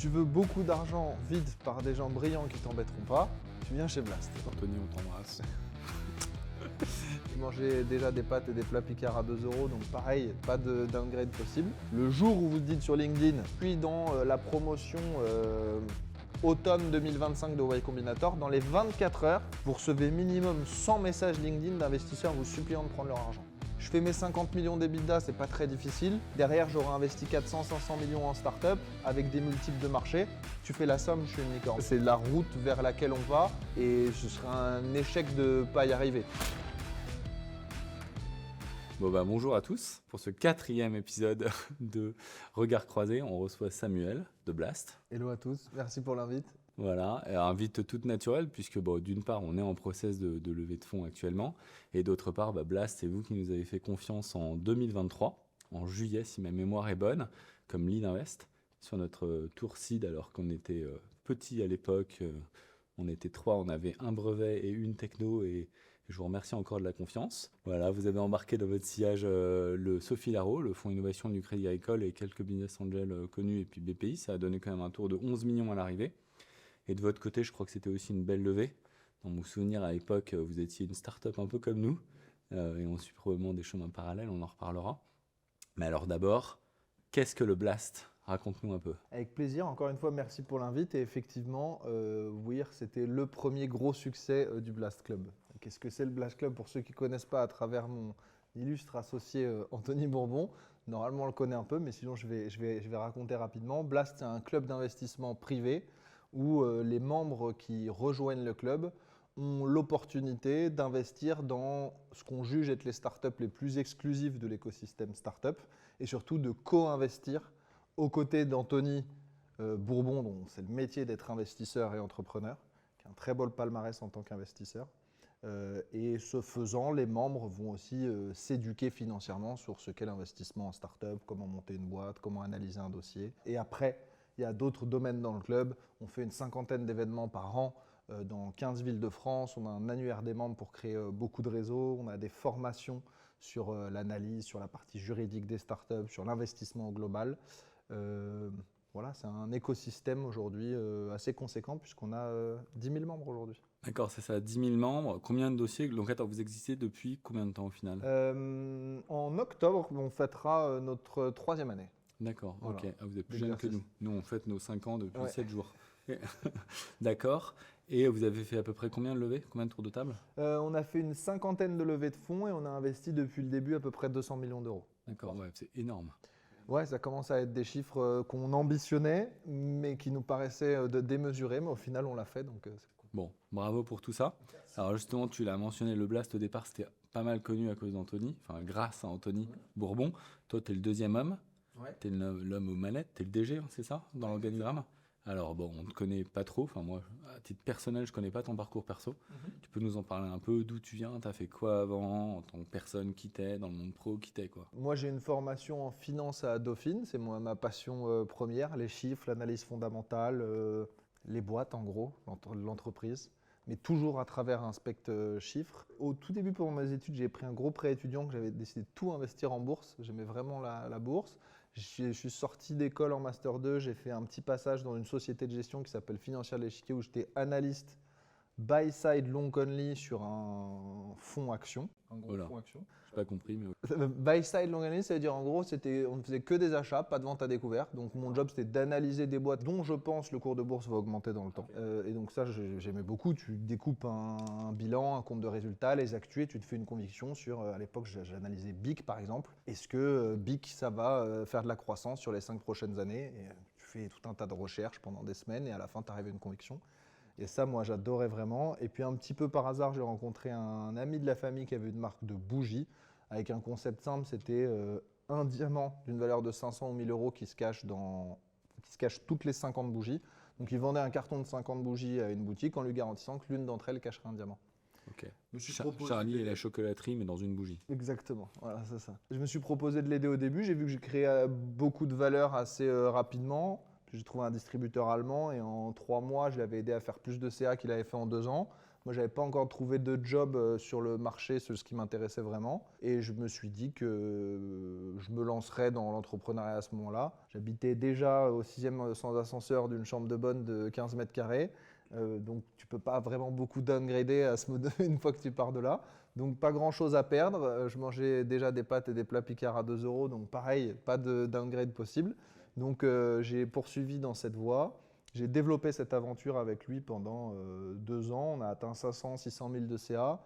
tu veux beaucoup d'argent vite par des gens brillants qui t'embêteront pas, tu viens chez Blast. Anthony, on t'embrasse. Je mangeais déjà des pâtes et des plats picards à 2 €, donc pareil, pas de downgrade possible. Le jour où vous dites sur LinkedIn, puis dans la promotion automne 2025 de Y Combinator, dans les 24 heures, vous recevez minimum 100 messages LinkedIn d'investisseurs vous suppliant de prendre leur argent. Je fais mes 50 millions d'EBITDA, c'est pas très difficile. Derrière, j'aurai investi 400-500 millions en start-up avec des multiples de marché. Tu fais la somme, je suis une licorne. C'est la route vers laquelle on va et ce serait un échec de pas y arriver. Bonjour à tous. Pour ce 4e épisode de Regard croisé, on reçoit Samuel de Blast. Hello à tous, merci pour l'invite. Voilà, invite toute naturelle puisque d'une part on est en process de levée de fonds actuellement et d'autre part Blast, c'est vous qui nous avez fait confiance en 2023, en juillet si ma mémoire est bonne, comme lead invest sur notre tour seed alors qu'on était petit à l'époque. On était 3, on avait un brevet et une techno et je vous remercie encore de la confiance. Voilà, vous avez embarqué dans votre sillage le Sophie Laro, le fonds innovation du Crédit Agricole et quelques business angels connus et puis BPI. Ça a donné quand même un tour de 11 millions à l'arrivée. Et de votre côté, je crois que c'était aussi une belle levée. Dans mon souvenir, à l'époque, vous étiez une start-up un peu comme nous et on suit probablement des chemins parallèles, on en reparlera. Mais alors d'abord, qu'est-ce que le Blast ? Raconte-nous un peu. Avec plaisir, encore une fois, merci pour l'invite. Et effectivement, Weir, c'était le premier gros succès du Blast Club. Qu'est-ce que c'est le Blast Club pour ceux qui ne connaissent pas à travers mon illustre associé Anthony Bourbon? Normalement, on le connaît un peu, mais sinon, je vais raconter rapidement. Blast, c'est un club d'investissement privé où les membres qui rejoignent le club ont l'opportunité d'investir dans ce qu'on juge être les startups les plus exclusives de l'écosystème startup et surtout de co-investir aux côtés d'Anthony Bourbon, dont c'est le métier d'être investisseur et entrepreneur, qui a un très beau palmarès en tant qu'investisseur. Et ce faisant, les membres vont aussi s'éduquer financièrement sur ce qu'est l'investissement en start-up, comment monter une boîte, comment analyser un dossier. Et après, il y a d'autres domaines dans le club. On fait une 50aine d'événements par an dans 15 villes de France. On a un annuaire des membres pour créer beaucoup de réseaux. On a des formations sur l'analyse, sur la partie juridique des startups, sur l'investissement au global. Voilà, c'est un écosystème aujourd'hui assez conséquent puisqu'on a 10 000 membres aujourd'hui. D'accord, c'est ça, 10 000 membres. Combien de dossiers? Donc attends, vous existez depuis combien de temps au final? En octobre, on fêtera notre 3e année. D'accord, voilà. Ok. Ah, vous êtes plus jeune que nous. Nous, on fête nos 5 ans depuis 7 jours. D'accord. Et vous avez fait à peu près combien de levées? Combien de tours de table? On a fait une 50aine de levées de fonds et on a investi depuis le début à peu près 200 millions d'euros. D'accord, ouais, c'est énorme. Ouais, ça commence à être des chiffres qu'on ambitionnait, mais qui nous paraissaient démesurés, mais au final, on l'a fait, donc c'est cool. Bon, bravo pour tout ça. Alors justement, tu l'as mentionné, le Blast au départ, c'était pas mal connu à cause d'Anthony, enfin grâce à Anthony Bourbon. Toi, tu es le deuxième homme, tu es l'homme aux manettes, tu es le DG, c'est ça, dans l'organigramme? Alors on ne te connaît pas trop, enfin moi, à titre personnel, je connais pas ton parcours perso. Tu peux nous en parler un peu, d'où tu viens, tu as fait quoi avant, en tant que personne qui t'es, dans le monde pro, qui t'es quoi? Moi, j'ai une formation en finance à Dauphine, c'est ma passion première, les chiffres, l'analyse fondamentale, les boîtes en gros, l'entreprise, mais toujours à travers un spectre chiffres. Au tout début, pendant mes études, j'ai pris un gros prêt étudiant que j'avais décidé de tout investir en bourse, j'aimais vraiment la bourse. Je suis sorti d'école en Master 2, j'ai fait un petit passage dans une société de gestion qui s'appelle Financière de l'Échiquier où j'étais analyste buy-side long only sur un fonds action. Un gros fonds action. J'ai pas compris, mais... Buy-side long only, ça veut dire en gros, on ne faisait que des achats, pas de vente à découvert. Donc mon job, c'était d'analyser des boîtes dont je pense le cours de bourse va augmenter dans le temps. Et donc ça, j'aimais beaucoup. Tu découpes un bilan, un compte de résultats, les actus, et tu te fais une conviction sur, à l'époque, j'analysais BIC par exemple. Est-ce que BIC, ça va faire de la croissance sur les 5 prochaines années? Et tu fais tout un tas de recherches pendant des semaines et à la fin, tu arrives à une conviction. Et ça, moi, j'adorais vraiment. Et puis, un petit peu par hasard, j'ai rencontré un ami de la famille qui avait une marque de bougies avec un concept simple. C'était un diamant d'une valeur de 500 ou 1000 euros qui se cache toutes les 50 bougies. Donc, il vendait un carton de 50 bougies à une boutique en lui garantissant que l'une d'entre elles cacherait un diamant. Ok. Charlie et la chocolaterie, mais dans une bougie. Exactement, voilà, c'est ça. Je me suis proposé de l'aider au début. J'ai vu que j'ai créé beaucoup de valeur assez rapidement. J'ai trouvé un distributeur allemand et en 3 mois, je l'avais aidé à faire plus de CA qu'il avait fait en 2 ans. Moi, j'avais pas encore trouvé de job sur le marché, sur ce qui m'intéressait vraiment. Et je me suis dit que je me lancerais dans l'entrepreneuriat à ce moment-là. J'habitais déjà au 6e sans ascenseur d'une chambre de bonne de 15 mètres carrés. Donc, tu peux pas vraiment beaucoup downgrader une fois que tu pars de là. Donc, pas grand-chose à perdre. Je mangeais déjà des pâtes et des plats Picard à 2 euros. Donc, pareil, pas de downgrade possible. Donc, j'ai poursuivi dans cette voie. J'ai développé cette aventure avec lui pendant 2 ans. On a atteint 500, 600 000 de CA.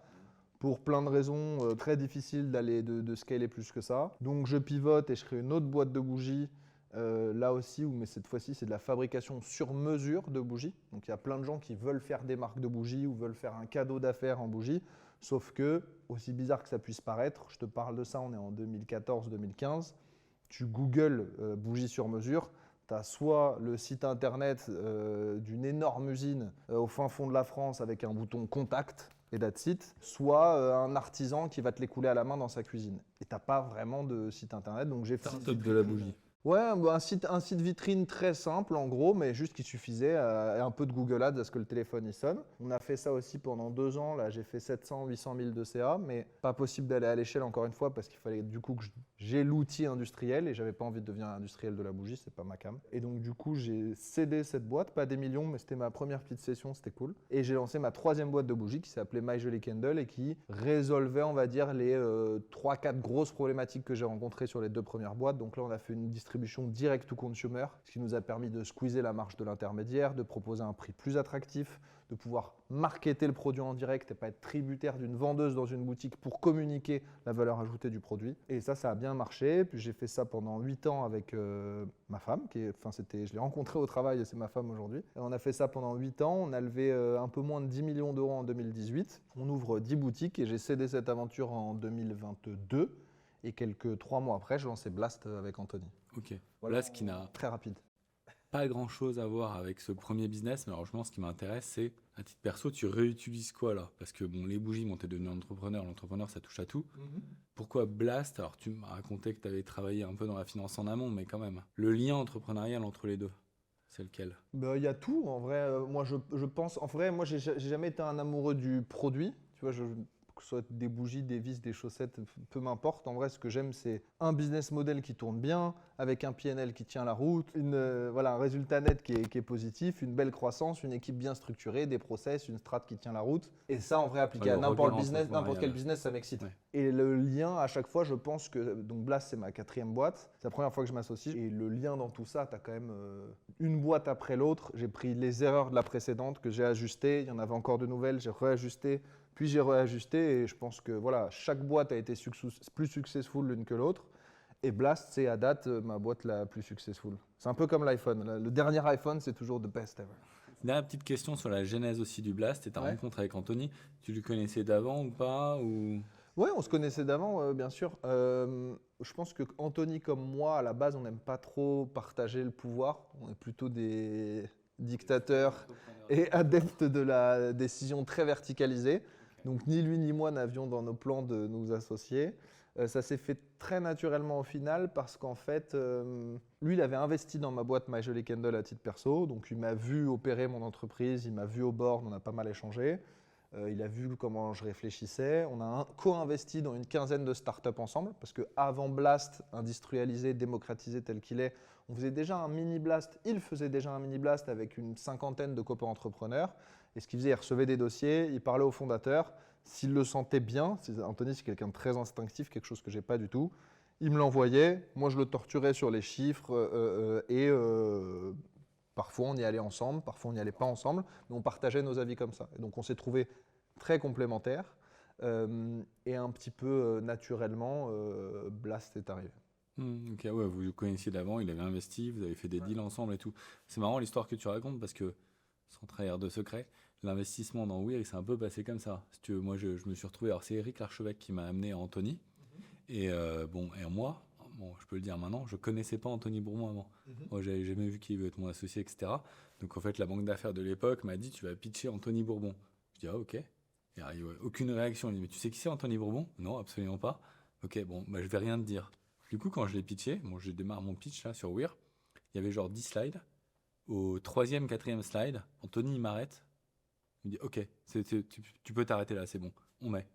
Pour plein de raisons très difficiles de scaler plus que ça. Donc je pivote et je crée une autre boîte de bougies. Là aussi, mais cette fois-ci, c'est de la fabrication sur mesure de bougies. Donc il y a plein de gens qui veulent faire des marques de bougies ou veulent faire un cadeau d'affaires en bougies. Sauf que, aussi bizarre que ça puisse paraître, je te parle de ça, on est en 2014-2015. Tu googles bougies sur mesure. Tu as soit le site internet d'une énorme usine au fin fond de la France avec un bouton contact et that's it, soit un artisan qui va te les couler à la main dans sa cuisine. Et tu n'as pas vraiment de site internet. Donc j'ai fait Start-up de la bougie. Ouais, bah, un site vitrine très simple en gros, mais juste qu'il suffisait un peu de Google Ads à ce que le téléphone y sonne. On a fait ça aussi pendant 2 ans. Là, j'ai fait 700, 800 000 de CA, mais pas possible d'aller à l'échelle encore une fois parce qu'il fallait du coup que j'ai l'outil industriel et j'avais pas envie de devenir industriel de la bougie, c'est pas ma cam. Et donc du coup, j'ai cédé cette boîte, pas des millions, mais c'était ma première petite session, c'était cool. Et j'ai lancé ma 3e boîte de bougies qui s'appelait My Jolly Candle et qui résolvait, on va dire, les 3-4 grosses problématiques que j'ai rencontrées sur les 2 premières boîtes. Donc là, on a fait une distribution direct to consumer, ce qui nous a permis de squeezer la marge de l'intermédiaire, de proposer un prix plus attractif, de pouvoir marketer le produit en direct et pas être tributaire d'une vendeuse dans une boutique pour communiquer la valeur ajoutée du produit. Et ça a bien marché. Puis j'ai fait ça pendant 8 ans avec ma femme, je l'ai rencontrée au travail et c'est ma femme aujourd'hui. Et on a fait ça pendant 8 ans. On a levé un peu moins de 10 millions d'euros en 2018. On ouvre 10 boutiques et j'ai cédé cette aventure en 2022. Et 3 mois après, je lançais Blast avec Anthony. Ok. Voilà, Blast qui n'a très rapide. pas grand-chose à voir avec ce premier business, mais alors je pense ce qui m'intéresse, c'est à titre perso, tu réutilises quoi là? Parce que bon, les bougies, bon, t'es devenu entrepreneur, l'entrepreneur ça touche à tout. Pourquoi Blast? Alors tu m'as raconté que tu avais travaillé un peu dans la finance en amont, mais quand même, le lien entrepreneurial entre les deux, c'est lequel? Bah, y a tout en vrai. Moi, je pense. En vrai, moi, j'ai jamais été un amoureux du produit. Tu vois, que ce soit des bougies, des vis, des chaussettes, peu m'importe. En vrai, ce que j'aime, c'est un business model qui tourne bien, avec un PNL qui tient la route, voilà, un résultat net qui est positif, une belle croissance, une équipe bien structurée, des process, une strat qui tient la route. Et ça, en vrai, appliqué à n'importe quel business, ça m'excite. Ouais. Et le lien, à chaque fois, je pense que. Donc, Blast, c'est ma 4e boîte. C'est la première fois que je m'associe. Et le lien dans tout ça, tu as quand même une boîte après l'autre. J'ai pris les erreurs de la précédente que j'ai ajustées. Il y en avait encore de nouvelles, j'ai réajusté. Puis j'ai réajusté et je pense que voilà, chaque boîte a été plus successful l'une que l'autre. Et Blast, c'est à date ma boîte la plus successful. C'est un peu comme l'iPhone. Le dernier iPhone, c'est toujours the best ever. Dernière petite question sur la genèse aussi du Blast et ta rencontre avec Anthony. Tu le connaissais d'avant ou pas ou... Ouais, on se connaissait d'avant, bien sûr. Je pense que Anthony comme moi, à la base, on n'aime pas trop partager le pouvoir. On est plutôt des dictateurs et adeptes de la décision très verticalisée. Donc ni lui ni moi n'avions dans nos plans de nous associer. Ça s'est fait très naturellement au final parce qu'en fait, lui, il avait investi dans ma boîte My Jolly Candle à titre perso. Donc il m'a vu opérer mon entreprise, il m'a vu au board, on a pas mal échangé. Il a vu comment je réfléchissais. On a co-investi dans une 15aine de startups ensemble parce qu'avant Blast, industrialisé, démocratisé tel qu'il est, on faisait déjà un mini Blast. Il faisait déjà un mini Blast avec une 50aine de copains entrepreneurs. Et ce qu'il faisait, il recevait des dossiers, il parlait au fondateur. S'il le sentait bien, Anthony c'est quelqu'un de très instinctif, quelque chose que j'ai pas du tout, il me l'envoyait. Moi, je le torturais sur les chiffres parfois, on y allait ensemble, parfois, on n'y allait pas ensemble, mais on partageait nos avis comme ça. Et donc, on s'est trouvés très complémentaires. Et un petit peu naturellement, Blast est arrivé. Ok, ouais, vous le connaissiez d'avant, il avait investi, vous avez fait des deals ensemble et tout. C'est marrant l'histoire que tu racontes parce que, sans trahir de secret, l'investissement dans Weir, il s'est un peu passé comme ça. Si tu veux, moi, je me suis retrouvé. Alors, c'est Eric Larchevêque qui m'a amené à Anthony. Et moi, je peux le dire maintenant, je connaissais pas Anthony Bourbon avant. Moi, j'avais jamais vu qu'il veut être mon associé, etc. Donc, en fait, la banque d'affaires de l'époque m'a dit, tu vas pitcher Anthony Bourbon. Je dis, ah, ok. Il n'y a aucune réaction. Il dit, mais tu sais qui c'est Anthony Bourbon? Non, absolument pas. Ok, bon, bah, je vais rien te dire. Du coup, quand je l'ai pitché, je démarre mon pitch là sur Weir, il y avait genre 10 slides. Au 3e, 4e slide, Anthony il m'arrête. Il me dit ok, tu peux t'arrêter là, c'est bon, on met.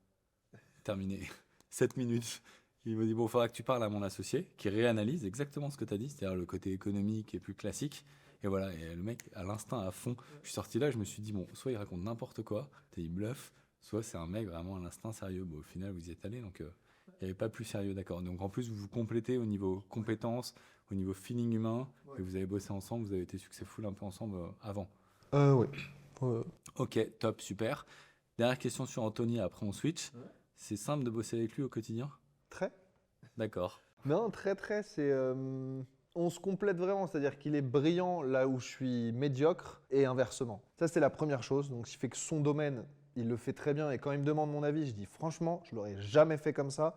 Terminé. 7 minutes. Il me dit bon, il faudra que tu parles à mon associé qui réanalyse exactement ce que tu as dit, c'est-à-dire le côté économique et plus classique. Et voilà, et le mec à l'instinct à fond. Je suis sorti là, je me suis dit bon, soit il raconte n'importe quoi, il bluffe, soit c'est un mec vraiment à l'instinct sérieux. Bon, au final, vous y êtes allé, donc il n'y avait pas plus sérieux, d'accord. Donc en plus, vous vous complétez au niveau compétences, au niveau feeling humain, et vous avez bossé ensemble, vous avez été successful un peu ensemble avant. Oui. Ok, top, super. Dernière question sur Anthony, après on switch. Ouais. C'est simple de bosser avec lui au quotidien? Très. D'accord. Non, très, c'est... on se complète vraiment, c'est-à-dire qu'il est brillant là où je suis médiocre et inversement. Ça, c'est la première chose. Donc, ce qui fait que son domaine, il le fait très bien. Et quand il me demande mon avis, je dis franchement, je ne l'aurais jamais fait comme ça.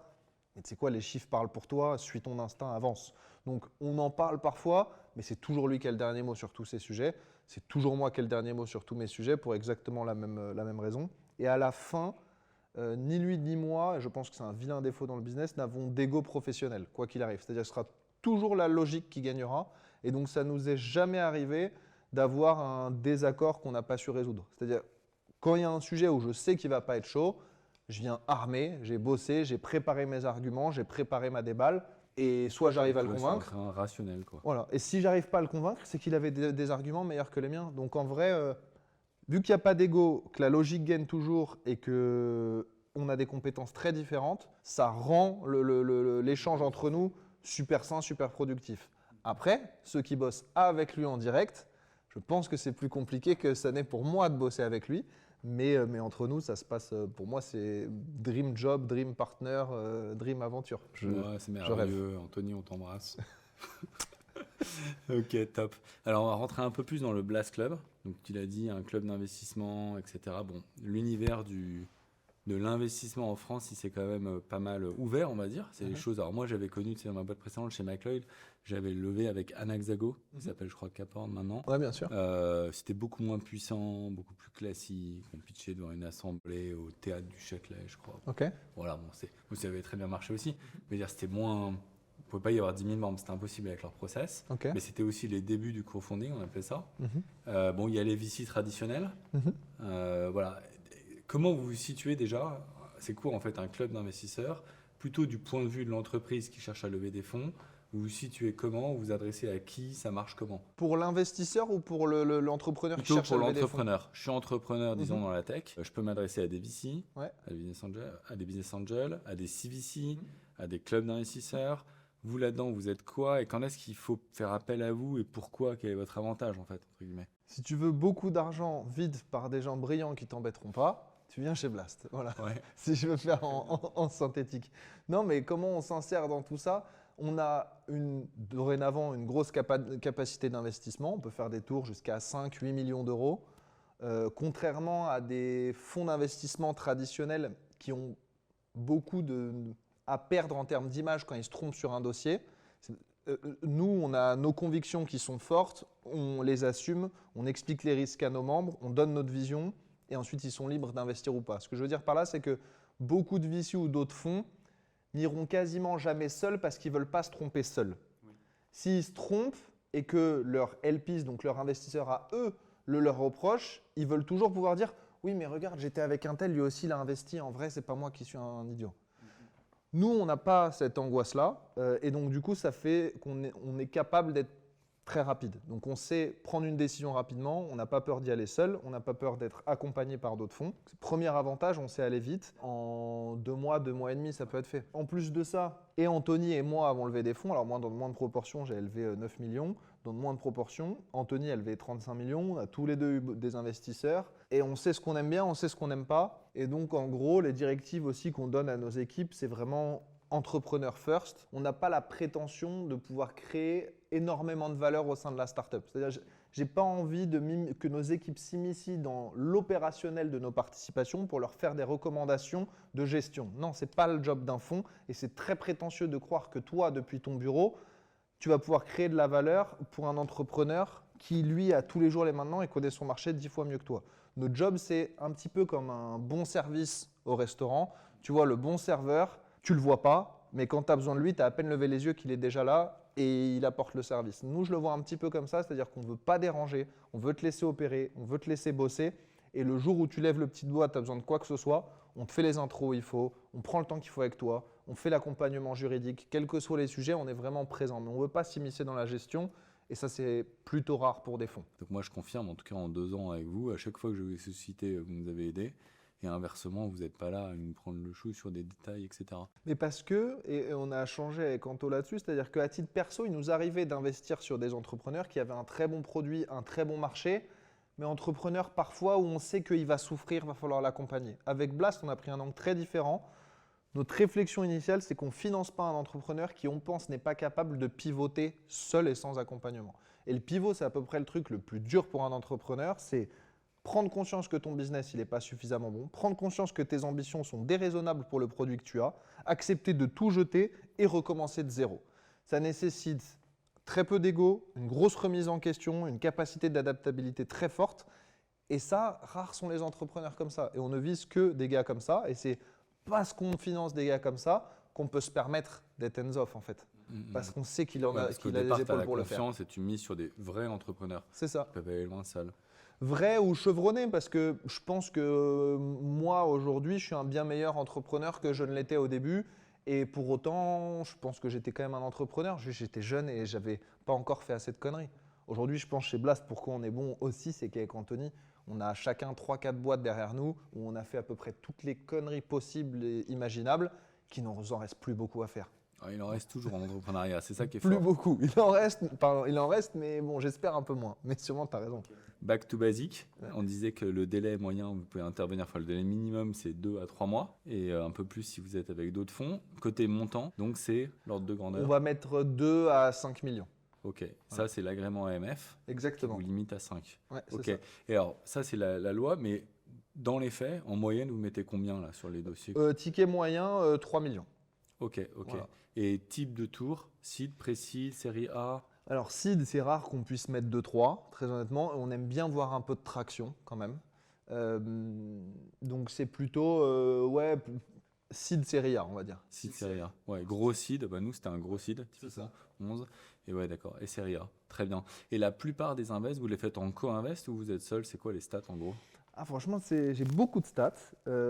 Mais tu sais quoi, les chiffres parlent pour toi, suis ton instinct, avance. Donc, on en parle parfois, mais c'est toujours lui qui a le dernier mot sur tous ces sujets. C'est toujours moi qui ai le dernier mot sur tous mes sujets pour exactement la même raison. Et à la fin, ni lui ni moi, et je pense que c'est un vilain défaut dans le business, n'avons d'ego professionnel, quoi qu'il arrive. C'est-à-dire que ce sera toujours la logique qui gagnera. Et donc, ça ne nous est jamais arrivé d'avoir un désaccord qu'on n'a pas su résoudre. C'est-à-dire, quand il y a un sujet où je sais qu'il ne va pas être chaud, je viens armé, j'ai bossé, j'ai préparé mes arguments, j'ai préparé ma déballe. Et soit j'arrive à le convaincre. C'est un rationnel, quoi. Voilà. Et si j'arrive pas à le convaincre, c'est qu'il avait des arguments meilleurs que les miens. Donc en vrai, vu qu'il n'y a pas d'ego, que la logique gagne toujours et qu'on a des compétences très différentes, ça rend l'échange entre nous super sain, super productif. Après, ceux qui bossent avec lui en direct, je pense que c'est plus compliqué que ça n'est pour moi de bosser avec lui. Mais entre nous, ça se passe, pour moi, c'est dream job, dream partner, dream aventure. Ouais, c'est merveilleux. Anthony, on t'embrasse. Ok, top. Alors, on va rentrer un peu plus dans le Blast Club. Donc, tu l'as dit, un club d'investissement, etc. Bon, l'univers de l'investissement en France, il s'est quand même pas mal ouvert, on va dire. C'est les choses. Alors, moi, j'avais connu, dans ma boîte précédente, chez McLeod, j'avais levé avec Anaxago, qui s'appelle, je crois, Caporn maintenant. Ouais, bien sûr. C'était beaucoup moins puissant, beaucoup plus classique. On pitchait devant une assemblée au théâtre du Châtelet, je crois. Ok. Voilà, bon, ça avait très bien marché aussi. Mais dire, c'était moins. Il ne pouvait pas y avoir 10 000 membres, c'était impossible avec leur process. Okay. Mais c'était aussi les débuts du crowdfunding, on appelait ça. Bon, il y a les VC traditionnels. Voilà. Comment vous vous situez déjà? C'est quoi en fait un club d'investisseurs? Plutôt du point de vue de l'entreprise qui cherche à lever des fonds. Vous vous situez comment? Vous vous adressez à qui? Ça marche comment? Pour l'investisseur ou pour l'entrepreneur qui cherche à lever des fonds? Plutôt pour l'entrepreneur. Je suis entrepreneur, disons, dans la tech. Je peux m'adresser à des VC, ouais. à des business angels, à des CVC, à des clubs d'investisseurs. Vous là-dedans, vous êtes quoi? Et quand est-ce qu'il faut faire appel à vous? Et pourquoi? Quel est votre avantage, en fait, entre guillemets? Si tu veux beaucoup d'argent vide par des gens brillants qui t'embêteront pas, tu viens chez Blast. Voilà. Ouais. Si je veux faire en synthétique. Non, mais comment on s'insère dans tout ça? On a dorénavant une grosse capacité d'investissement. On peut faire des tours jusqu'à 5-8 millions d'euros. Contrairement à des fonds d'investissement traditionnels qui ont beaucoup à perdre en termes d'image quand ils se trompent sur un dossier. Nous, on a nos convictions qui sont fortes, on les assume, on explique les risques à nos membres, on donne notre vision et ensuite ils sont libres d'investir ou pas. Ce que je veux dire par là, c'est que beaucoup de VC ou d'autres fonds n'iront quasiment jamais seuls parce qu'ils ne veulent pas se tromper seuls. Oui. S'ils se trompent et que leur LPs, donc leur investisseur à eux, le leur reproche, ils veulent toujours pouvoir dire « Oui, mais regarde, j'étais avec un tel, lui aussi il a investi, en vrai, c'est pas moi qui suis un idiot. » Nous, on n'a pas cette angoisse-là et donc du coup, ça fait qu'on est capable d'être très rapide. Donc on sait prendre une décision rapidement, on n'a pas peur d'y aller seul, on n'a pas peur d'être accompagné par d'autres fonds. Premier avantage, on sait aller vite. En 2 mois et demi, ça peut être fait. En plus de ça, et Anthony et moi avons levé des fonds. Alors moi, dans moins de proportions, j'ai levé 9 millions. Dans moins de proportions, Anthony a levé 35 millions. On a tous les deux eu des investisseurs. Et on sait ce qu'on aime bien, on sait ce qu'on n'aime pas. Et donc en gros, les directives aussi qu'on donne à nos équipes, c'est vraiment entrepreneur first. On n'a pas la prétention de pouvoir créer énormément de valeur au sein de la startup. C'est-à-dire, je n'ai pas envie que nos équipes s'immiscient dans l'opérationnel de nos participations pour leur faire des recommandations de gestion. Non, ce n'est pas le job d'un fonds et c'est très prétentieux de croire que toi, depuis ton bureau, tu vas pouvoir créer de la valeur pour un entrepreneur qui, lui, a tous les jours les mains dedans et connaît son marché 10 fois mieux que toi. Notre job, c'est un petit peu comme un bon service au restaurant. Tu vois, le bon serveur, tu ne le vois pas, mais quand tu as besoin de lui, tu as à peine levé les yeux qu'il est déjà là et il apporte le service. Nous, je le vois un petit peu comme ça, c'est-à-dire qu'on ne veut pas déranger, on veut te laisser opérer, on veut te laisser bosser Et le jour où tu lèves le petit doigt, tu as besoin de quoi que ce soit, on te fait les intros où il faut, on prend le temps qu'il faut avec toi, on fait l'accompagnement juridique, quels que soient les sujets, on est vraiment présent. Mais on ne veut pas s'immiscer dans la gestion et ça, c'est plutôt rare pour des fonds. Donc moi, je confirme, en tout cas en 2 ans avec vous, à chaque fois que je vais susciter, vous nous avez aidé. Et inversement, vous n'êtes pas là à nous prendre le chou sur des détails, etc. Mais parce que, et on a changé avec Anto là-dessus, c'est-à-dire qu'à titre perso, il nous arrivait d'investir sur des entrepreneurs qui avaient un très bon produit, un très bon marché, mais entrepreneur parfois où on sait qu'il va souffrir, il va falloir l'accompagner. Avec Blast, on a pris un angle très différent. Notre réflexion initiale, c'est qu'on ne finance pas un entrepreneur qui, on pense, n'est pas capable de pivoter seul et sans accompagnement. Et le pivot, c'est à peu près le truc le plus dur pour un entrepreneur, c'est prendre conscience que ton business n'est pas suffisamment bon, prendre conscience que tes ambitions sont déraisonnables pour le produit que tu as, accepter de tout jeter et recommencer de zéro. Ça nécessite très peu d'ego, une grosse remise en question, une capacité d'adaptabilité très forte. Et ça, rares sont les entrepreneurs comme ça. Et on ne vise que des gars comme ça. Et c'est parce qu'on finance des gars comme ça qu'on peut se permettre d'être hands-off en fait. Parce qu'on sait qu'il a les épaules pour le faire. Confiance et tu mises sur des vrais entrepreneurs. C'est ça. Qui peuvent aller loin seuls. Vrai ou chevronné, parce que je pense que moi aujourd'hui, je suis un bien meilleur entrepreneur que je ne l'étais au début. Et pour autant, je pense que j'étais quand même un entrepreneur. J'étais jeune et j'avais pas encore fait assez de conneries. Aujourd'hui, je pense chez Blast, pourquoi on est bon aussi, c'est qu'avec Anthony, on a chacun 3-4 boîtes derrière nous où on a fait à peu près toutes les conneries possibles et imaginables, qu'il ne nous en reste plus beaucoup à faire. Il en reste toujours en entrepreneuriat, c'est ça qui est Plus fort. beaucoup. Il en reste, mais bon, j'espère un peu moins. Mais sûrement, tu as raison. Back to basic, on disait que le délai moyen, vous pouvez intervenir, enfin le délai minimum, c'est 2 à 3 mois, et un peu plus si vous êtes avec d'autres fonds. Côté montant, donc c'est l'ordre de grandeur. On va mettre 2 à 5 millions. Ok, ça c'est l'agrément AMF. Exactement. Qui vous limite à 5. Ouais, c'est ok, ça. et alors ça c'est la loi, mais dans les faits, en moyenne, vous mettez combien là sur les dossiers? Ticket moyen, 3 millions. Ok. Voilà. Et type de tour, seed, pré-seed, série A? Alors, seed, c'est rare qu'on puisse mettre 2-3, très honnêtement. On aime bien voir un peu de traction quand même. Donc, c'est plutôt seed série A, on va dire. Seed, série A. Ouais, gros seed, nous c'était un gros seed, C'est ça. 11. Et ouais, d'accord. Et série A, très bien. Et la plupart des invests, vous les faites en co-invest ou vous êtes seul? C'est quoi les stats en gros? Franchement, j'ai beaucoup de stats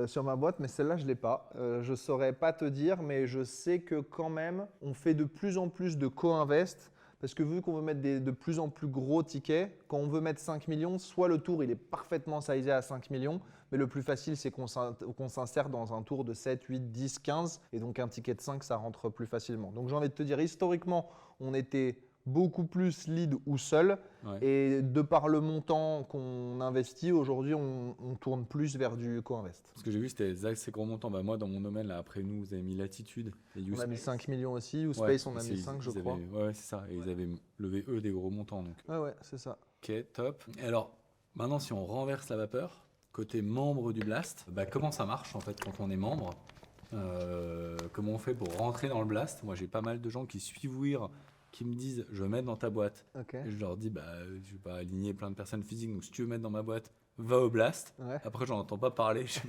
sur ma boîte, mais celle-là, je ne l'ai pas. Je ne saurais pas te dire, mais je sais que quand même, on fait de plus en plus de co-invest. Parce que vu qu'on veut mettre de plus en plus gros tickets, quand on veut mettre 5 millions, soit le tour il est parfaitement sizé à 5 millions, mais le plus facile c'est qu'on s'insère dans un tour de 7, 8, 10, 15, et donc un ticket de 5 ça rentre plus facilement. Donc j'ai envie de te dire, historiquement, on était beaucoup plus lead ou seul, et de par le montant qu'on investit, aujourd'hui on tourne plus vers du co-invest. Ce que j'ai vu c'était assez gros montants. Moi dans mon domaine, là, après nous, vous avez mis Latitude. Et On a mis 5 millions aussi, ou Space on a mis 5 je crois. Ouais, c'est ça, et ils avaient levé eux des gros montants. Donc. Ouais, c'est ça. Ok, top. Et alors, maintenant si on renverse la vapeur, côté membre du Blast, comment ça marche en fait quand on est membre? Comment on fait pour rentrer dans le Blast? Moi j'ai pas mal de gens qui suivent Weir, qui me disent je veux mettre dans ta boîte. Okay. Et je leur dis je vais pas aligner plein de personnes physiques, donc si tu veux mettre dans ma boîte, va au Blast. Ouais. Après j'en entends pas parler, je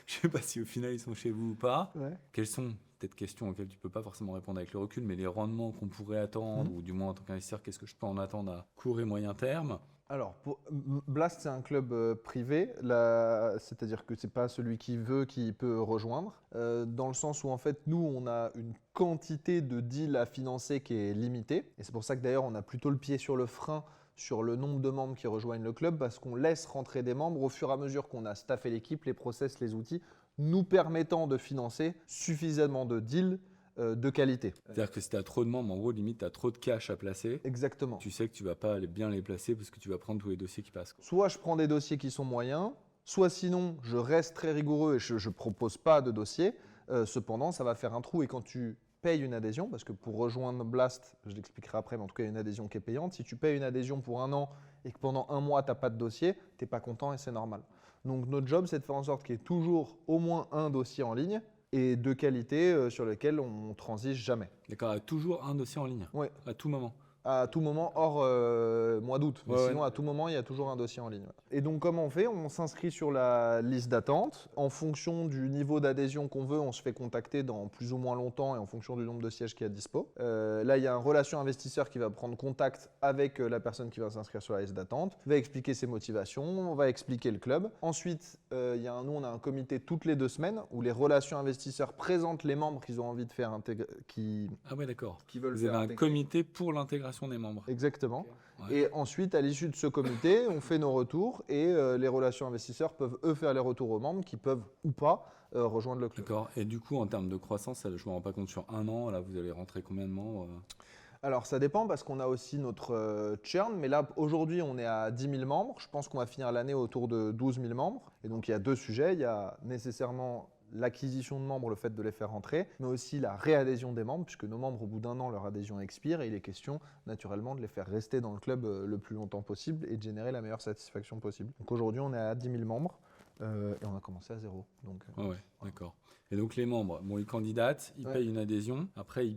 sais pas si au final ils sont chez vous ou pas. Ouais. Quelles sont peut-être questions auxquelles tu peux pas forcément répondre avec le recul, mais les rendements qu'on pourrait attendre, ou du moins en tant qu'investisseur, qu'est-ce que je peux en attendre à court et moyen terme? Alors, Blast, c'est un club privé, c'est-à-dire que ce n'est pas celui qui veut qui peut rejoindre, dans le sens où en fait, nous, on a une quantité de deals à financer qui est limitée. Et c'est pour ça que d'ailleurs, on a plutôt le pied sur le frein sur le nombre de membres qui rejoignent le club, parce qu'on laisse rentrer des membres au fur et à mesure qu'on a staffé l'équipe, les process, les outils, nous permettant de financer suffisamment de deals de qualité. C'est-à-dire que si tu as trop de membres, en gros, limite, tu as trop de cash à placer. Exactement. Tu sais que tu vas pas aller bien les placer parce que tu vas prendre tous les dossiers qui passent. Soit je prends des dossiers qui sont moyens, soit sinon je reste très rigoureux et je ne propose pas de dossier. Cependant, ça va faire un trou. Et quand tu payes une adhésion, parce que pour rejoindre Blast, je l'expliquerai après, mais en tout cas, il y a une adhésion qui est payante. Si tu payes une adhésion pour 1 an et que pendant 1 mois, tu n'as pas de dossier, tu n'es pas content et c'est normal. Donc notre job, c'est de faire en sorte qu'il y ait toujours au moins un dossier en ligne et de qualité sur lequel on ne transige jamais. D'accord, toujours un dossier en ligne? Oui. À tout moment? À tout moment, hors mois d'août. Mais Ouais, sinon, ouais. à tout moment, il y a toujours un dossier en ligne. Et donc, comment on fait? On s'inscrit sur la liste d'attente. En fonction du niveau d'adhésion qu'on veut, on se fait contacter dans plus ou moins longtemps et en fonction du nombre de sièges qu'il y a dispo. Là, il y a un relation investisseur qui va prendre contact avec la personne qui va s'inscrire sur la liste d'attente, va expliquer ses motivations, on va expliquer le club. Ensuite, nous, on a un comité toutes les 2 semaines où les relations investisseurs présentent les membres qu'ils ont envie de faire Ah ouais, d'accord. qui veulent Vous faire avez un intégrer. comité pour l'intégration des membres. Exactement. Ok. Ouais. Et ensuite, à l'issue de ce comité, on fait nos retours et les relations investisseurs peuvent, eux, faire les retours aux membres qui peuvent ou pas rejoindre le club. D'accord. Et du coup, en termes de croissance, je ne me rends pas compte sur un an, là, vous allez rentrer combien de membres? Alors, ça dépend parce qu'on a aussi notre churn, mais là, aujourd'hui, on est à 10 000 membres. Je pense qu'on va finir l'année autour de 12 000 membres. Et donc, il y a 2 sujets. Il y a nécessairement l'acquisition de membres, le fait de les faire rentrer, mais aussi la réadhésion des membres, puisque nos membres, au bout d'1 an, leur adhésion expire et il est question, naturellement, de les faire rester dans le club le plus longtemps possible et de générer la meilleure satisfaction possible. Donc, aujourd'hui, on est à 10 000 membres et on a commencé à 0. Donc, Ouais, d'accord. Et donc, les membres, bon, ils candidatent, ils Ouais. payent une adhésion. Après,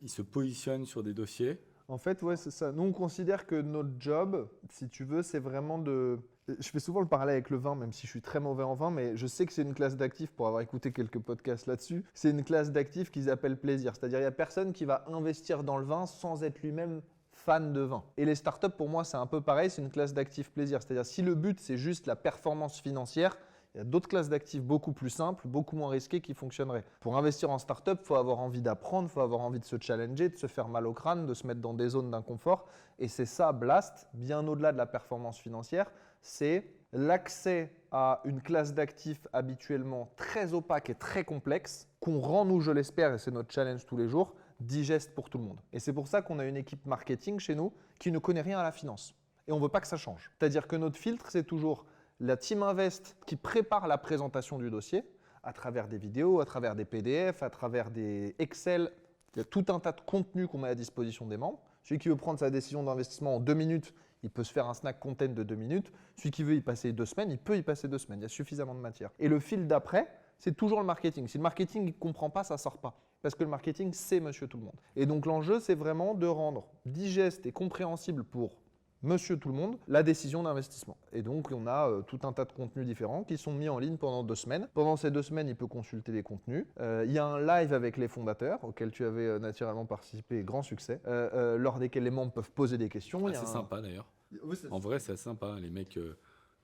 ils se positionnent sur des dossiers. En fait, ouais, c'est ça. Nous, on considère que notre job, si tu veux, c'est vraiment de... Je fais souvent le parallèle avec le vin, même si je suis très mauvais en vin, mais je sais que c'est une classe d'actifs, pour avoir écouté quelques podcasts là-dessus, c'est une classe d'actifs qu'ils appellent plaisir. C'est-à-dire, il n'y a personne qui va investir dans le vin sans être lui-même fan de vin. Et les startups, pour moi, c'est un peu pareil, c'est une classe d'actifs plaisir. C'est-à-dire, si le but, c'est juste la performance financière, il y a d'autres classes d'actifs beaucoup plus simples, beaucoup moins risquées qui fonctionneraient. Pour investir en startup, il faut avoir envie d'apprendre, il faut avoir envie de se challenger, de se faire mal au crâne, de se mettre dans des zones d'inconfort. Et c'est ça, Blast, bien au-delà de la performance financière, c'est l'accès à une classe d'actifs habituellement très opaque et très complexe, qu'on rend, nous, je l'espère, et c'est notre challenge tous les jours, digeste pour tout le monde. Et c'est pour ça qu'on a une équipe marketing chez nous qui ne connaît rien à la finance. Et on ne veut pas que ça change. C'est-à-dire que notre filtre, c'est toujours la team invest qui prépare la présentation du dossier à travers des vidéos, à travers des PDF, à travers des Excel. Il y a tout un tas de contenus qu'on met à disposition des membres. Celui qui veut prendre sa décision d'investissement en 2 minutes, il peut se faire un snack content de 2 minutes. Celui qui veut y passer 2 semaines, il peut y passer 2 semaines. Il y a suffisamment de matière. Et le fil d'après, c'est toujours le marketing. Si le marketing ne comprend pas, ça ne sort pas. Parce que le marketing, c'est monsieur tout le monde. Et donc l'enjeu, c'est vraiment de rendre digeste et compréhensible pour monsieur tout le monde, la décision d'investissement. Et donc, on a tout un tas de contenus différents qui sont mis en ligne pendant 2 semaines. Pendant ces 2 semaines, il peut consulter les contenus. Il y a un live avec les fondateurs, auquel tu avais naturellement participé, grand succès, lors desquels les membres peuvent poser des questions. C'est sympa d'ailleurs. Oui, En vrai, c'est assez sympa. Les mecs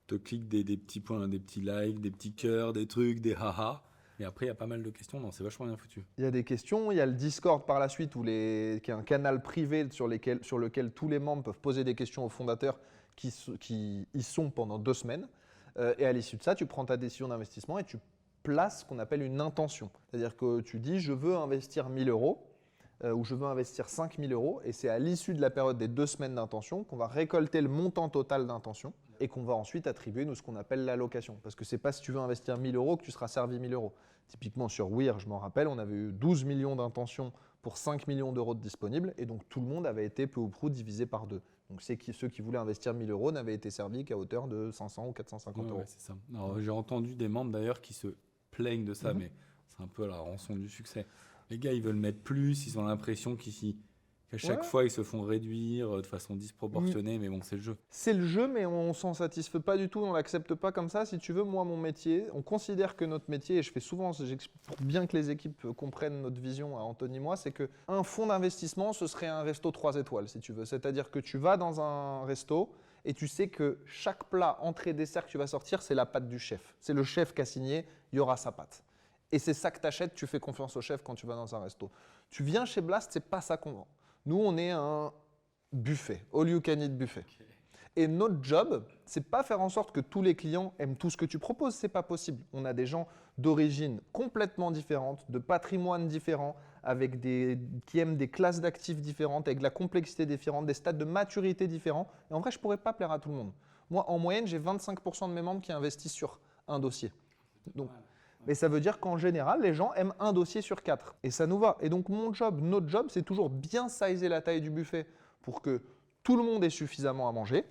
te cliquent des petits points, des petits likes, des petits cœurs, des trucs, des haha. Et après, il y a pas mal de questions. Non, c'est vachement bien foutu. Il y a des questions, il y a le Discord par la suite, qui est un canal privé sur lequel tous les membres peuvent poser des questions aux fondateurs qui y sont pendant 2 semaines. Et à l'issue de ça, tu prends ta décision d'investissement et tu places ce qu'on appelle une intention. C'est-à-dire que tu dis, je veux investir 1 000 euros ou je veux investir 5 000 euros. Et c'est à l'issue de la période des 2 semaines d'intention qu'on va récolter le montant total d'intention et qu'on va ensuite attribuer nous, ce qu'on appelle l'allocation. Parce que ce n'est pas si tu veux investir 1 000 euros que tu seras servi 1 000 euros. Typiquement sur Weir, je m'en rappelle, on avait eu 12 millions d'intentions pour 5 millions d'euros de disponibles et donc tout le monde avait été peu ou prou divisé par 2. Donc ceux qui voulaient investir 1 000 euros n'avaient été servis qu'à hauteur de 500 ou 450 euros. Ouais, c'est ça. Alors, j'ai entendu des membres d'ailleurs qui se plaignent de ça, mais c'est un peu la rançon du succès. Les gars, ils veulent mettre plus, ils ont l'impression qu'à chaque fois, ils se font réduire de façon disproportionnée, mais bon, c'est le jeu. C'est le jeu, mais on s'en satisfait pas du tout, on l'accepte pas comme ça. Si tu veux, moi, mon métier, on considère que notre métier, et je fais souvent, pour bien que les équipes comprennent notre vision à Anthony et moi, c'est qu'un fonds d'investissement, ce serait un resto 3 étoiles, si tu veux. C'est-à-dire que tu vas dans un resto et tu sais que chaque plat, entrée, dessert que tu vas sortir, c'est la pâte du chef. C'est le chef qui a signé, il y aura sa pâte. Et c'est ça que tu achètes, tu fais confiance au chef quand tu vas dans un resto. Tu viens chez Blast, c'est pas ça qu'on vend. Nous, on est un buffet, all you can eat buffet. Okay. Et notre job, c'est pas faire en sorte que tous les clients aiment tout ce que tu proposes, c'est pas possible. On a des gens d'origine complètement différentes, de patrimoine différents, qui aiment des classes d'actifs différentes, avec de la complexité différente, des stades de maturité différents. Et en vrai, je pourrais pas plaire à tout le monde. Moi, en moyenne, j'ai 25% de mes membres qui investissent sur un dossier. Donc, mais ça veut dire qu'en général, les gens aiment un dossier sur 4. Et ça nous va. Et donc, notre job, c'est toujours bien sizer la taille du buffet pour que tout le monde ait suffisamment à manger,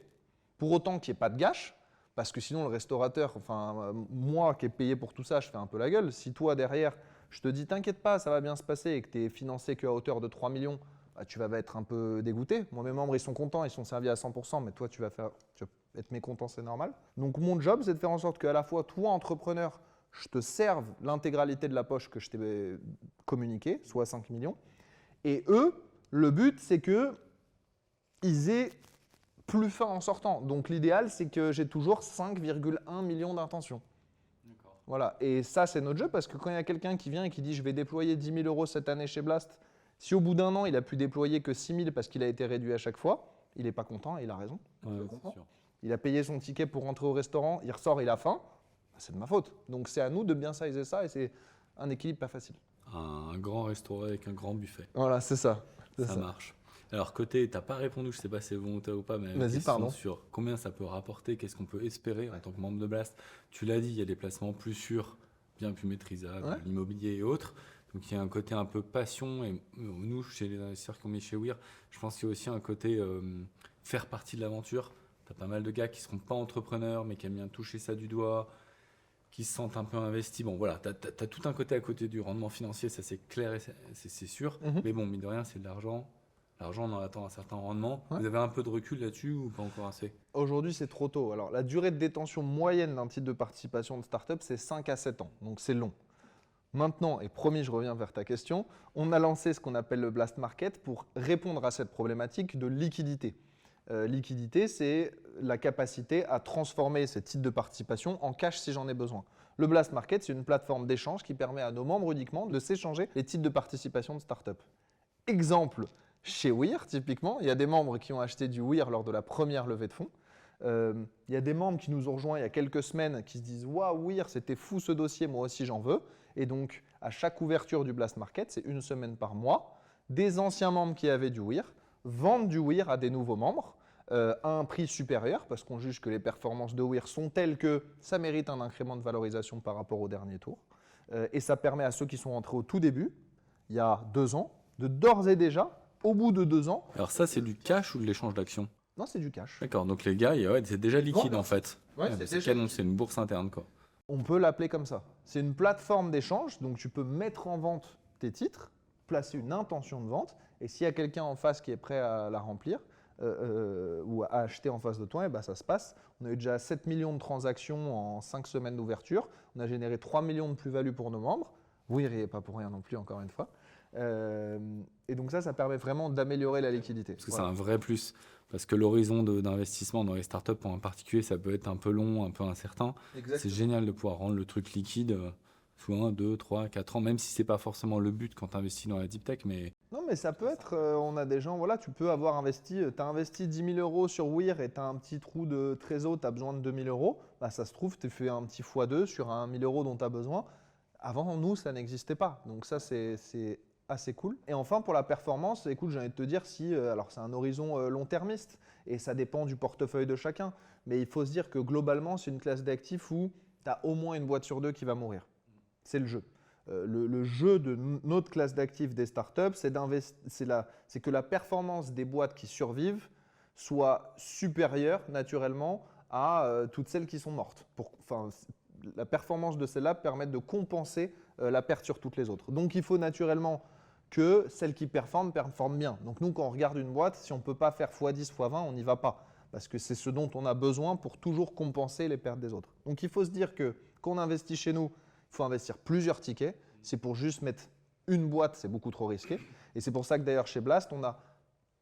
pour autant qu'il n'y ait pas de gâche, parce que sinon, le restaurateur, enfin, moi qui ai payé pour tout ça, je fais un peu la gueule. Si toi, derrière, je te dis, t'inquiète pas, ça va bien se passer et que tu es financé qu'à hauteur de 3 millions, bah, tu vas être un peu dégoûté. Moi, mes membres, ils sont contents, ils sont servis à 100%, mais toi, tu vas être mécontent, c'est normal. Donc, mon job, c'est de faire en sorte qu'à la fois, toi, entrepreneur, je te serve l'intégralité de la poche que je t'ai communiquée, soit 5 millions. Et eux, le but, c'est qu'ils aient plus faim en sortant. Donc, l'idéal, c'est que j'ai toujours 5,1 millions d'intentions. Voilà. Et ça, c'est notre jeu parce que quand il y a quelqu'un qui vient et qui dit je vais déployer 10 000 euros cette année chez Blast, si au bout d'un an, il a pu déployer que 6 000 parce qu'il a été réduit à chaque fois, il n'est pas content et il a raison. Ouais, Il a payé son ticket pour rentrer au restaurant, il ressort, il a faim, c'est de ma faute. Donc c'est à nous de bien sizer ça et c'est un équilibre pas facile. Un grand restaurant avec un grand buffet. Voilà, c'est ça. Ça marche. Alors côté, tu n'as pas répondu, je ne sais pas si c'est volontaire ou pas, mais vas-y, pardon. Sur combien ça peut rapporter, qu'est-ce qu'on peut espérer en tant que membre de Blast. Tu l'as dit, il y a des placements plus sûrs, bien plus maîtrisables, l'immobilier et autres. Donc il y a un côté un peu passion. Et nous, chez les investisseurs qu'on met chez Weir, je pense qu'il y a aussi un côté faire partie de l'aventure. Tu as pas mal de gars qui ne seront pas entrepreneurs, mais qui aiment bien toucher ça du doigt, qui se sentent un peu investis. Bon, voilà, tu as tout un côté à côté du rendement financier, ça c'est clair et c'est sûr. Mais bon, mine de rien, c'est de l'argent. L'argent, on en attend un certain rendement. Vous avez un peu de recul là-dessus ou pas encore assez? Aujourd'hui, c'est trop tôt. Alors, la durée de détention moyenne d'un titre de participation de start-up, c'est 5 à 7 ans. Donc, c'est long. Maintenant, et promis, je reviens vers ta question, on a lancé ce qu'on appelle le Blast Market pour répondre à cette problématique de liquidité. Liquidité, c'est la capacité à transformer ces titres de participation en cash si j'en ai besoin. Le Blast Market, c'est une plateforme d'échange qui permet à nos membres uniquement de s'échanger les titres de participation de start-up. Exemple, chez Weir, typiquement, il y a des membres qui ont acheté du Weir lors de la première levée de fonds. Il y a des membres qui nous ont rejoints il y a quelques semaines qui se disent « Waouh, Weir, c'était fou ce dossier, moi aussi j'en veux ». Et donc, à chaque ouverture du Blast Market, c'est une semaine par mois, des anciens membres qui avaient du Weir vendent du Weir à des nouveaux membres à un prix supérieur parce qu'on juge que les performances de Weir sont telles que ça mérite un incrément de valorisation par rapport au dernier tour. Et ça permet à ceux qui sont rentrés au tout début, il y a 2 ans, de d'ores et déjà, au bout de 2 ans… Alors ça, c'est du cash ou de l'échange d'actions? Non, c'est du cash. D'accord, donc les gars, c'est déjà liquide en fait. Ouais, c'est canon, c'est une bourse interne quoi. On peut l'appeler comme ça. C'est une plateforme d'échange, donc tu peux mettre en vente tes titres, placer une intention de vente, et s'il y a quelqu'un en face qui est prêt à la remplir ou à acheter en face de toi, et ben ça se passe. On a eu déjà 7 millions de transactions en 5 semaines d'ouverture. On a généré 3 millions de plus-value pour nos membres. Oui, il n'y a pas pour rien non plus, encore une fois. Et donc ça permet vraiment d'améliorer la liquidité. Parce que c'est un vrai plus. Parce que l'horizon d'investissement dans les startups pour un particulier, ça peut être un peu long, un peu incertain. C'est génial de pouvoir rendre le truc liquide sous 1, 2, 3, 4 ans, même si ce n'est pas forcément le but quand tu investis dans la deep tech. Mais… Non, mais ça peut être, on a des gens, voilà, tu peux avoir investi, tu as investi 10 000 euros sur Weir et tu as un petit trou de trésor, tu as besoin de 2 000 euros. Bah, ça se trouve, tu fais un petit x2 sur un 1 000 euros dont tu as besoin. Avant, nous, ça n'existait pas. Donc ça, c'est assez cool. Et enfin, pour la performance, écoute, j'ai envie de te dire si, alors c'est un horizon long-termiste et ça dépend du portefeuille de chacun, mais il faut se dire que globalement, c'est une classe d'actifs où tu as au moins une boîte sur 2 qui va mourir. C'est le jeu. Le jeu de notre classe d'actifs des startups, c'est que la performance des boîtes qui survivent soit supérieure naturellement à toutes celles qui sont mortes. La performance de celles-là permet de compenser la perte sur toutes les autres. Donc, il faut naturellement que celles qui performent bien. Donc, nous, quand on regarde une boîte, si on ne peut pas faire x10, x20, on n'y va pas. Parce que c'est ce dont on a besoin pour toujours compenser les pertes des autres. Donc, il faut se dire que quand on investit chez nous, il faut investir plusieurs tickets. C'est pour juste mettre une boîte, c'est beaucoup trop risqué. Et c'est pour ça que d'ailleurs, chez Blast, on a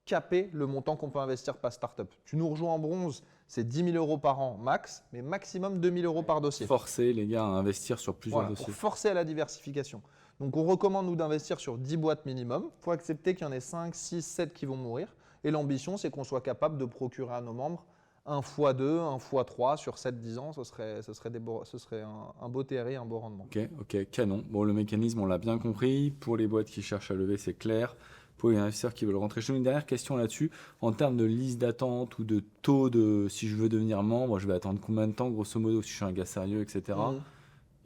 capé le montant qu'on peut investir par startup. Tu nous rejoins en bronze, c'est 10 000 euros par an max, mais maximum 2 000 euros par dossier. Forcer les gars à investir sur plusieurs dossiers. Pour forcer à la diversification. Donc on recommande nous d'investir sur 10 boîtes minimum. Il faut accepter qu'il y en ait 5, 6, 7 qui vont mourir. Et l'ambition, c'est qu'on soit capable de procurer à nos membres un x2, un x3 sur 7-10 ans. Ce serait un beau TRI, un beau rendement. Ok, canon. Bon, le mécanisme, on l'a bien compris. Pour les boîtes qui cherchent à lever, c'est clair. Pour les investisseurs qui veulent rentrer chez nous, une dernière question là-dessus. En termes de liste d'attente ou de taux de si je veux devenir membre, je vais attendre combien de temps, grosso modo, si je suis un gars sérieux, etc.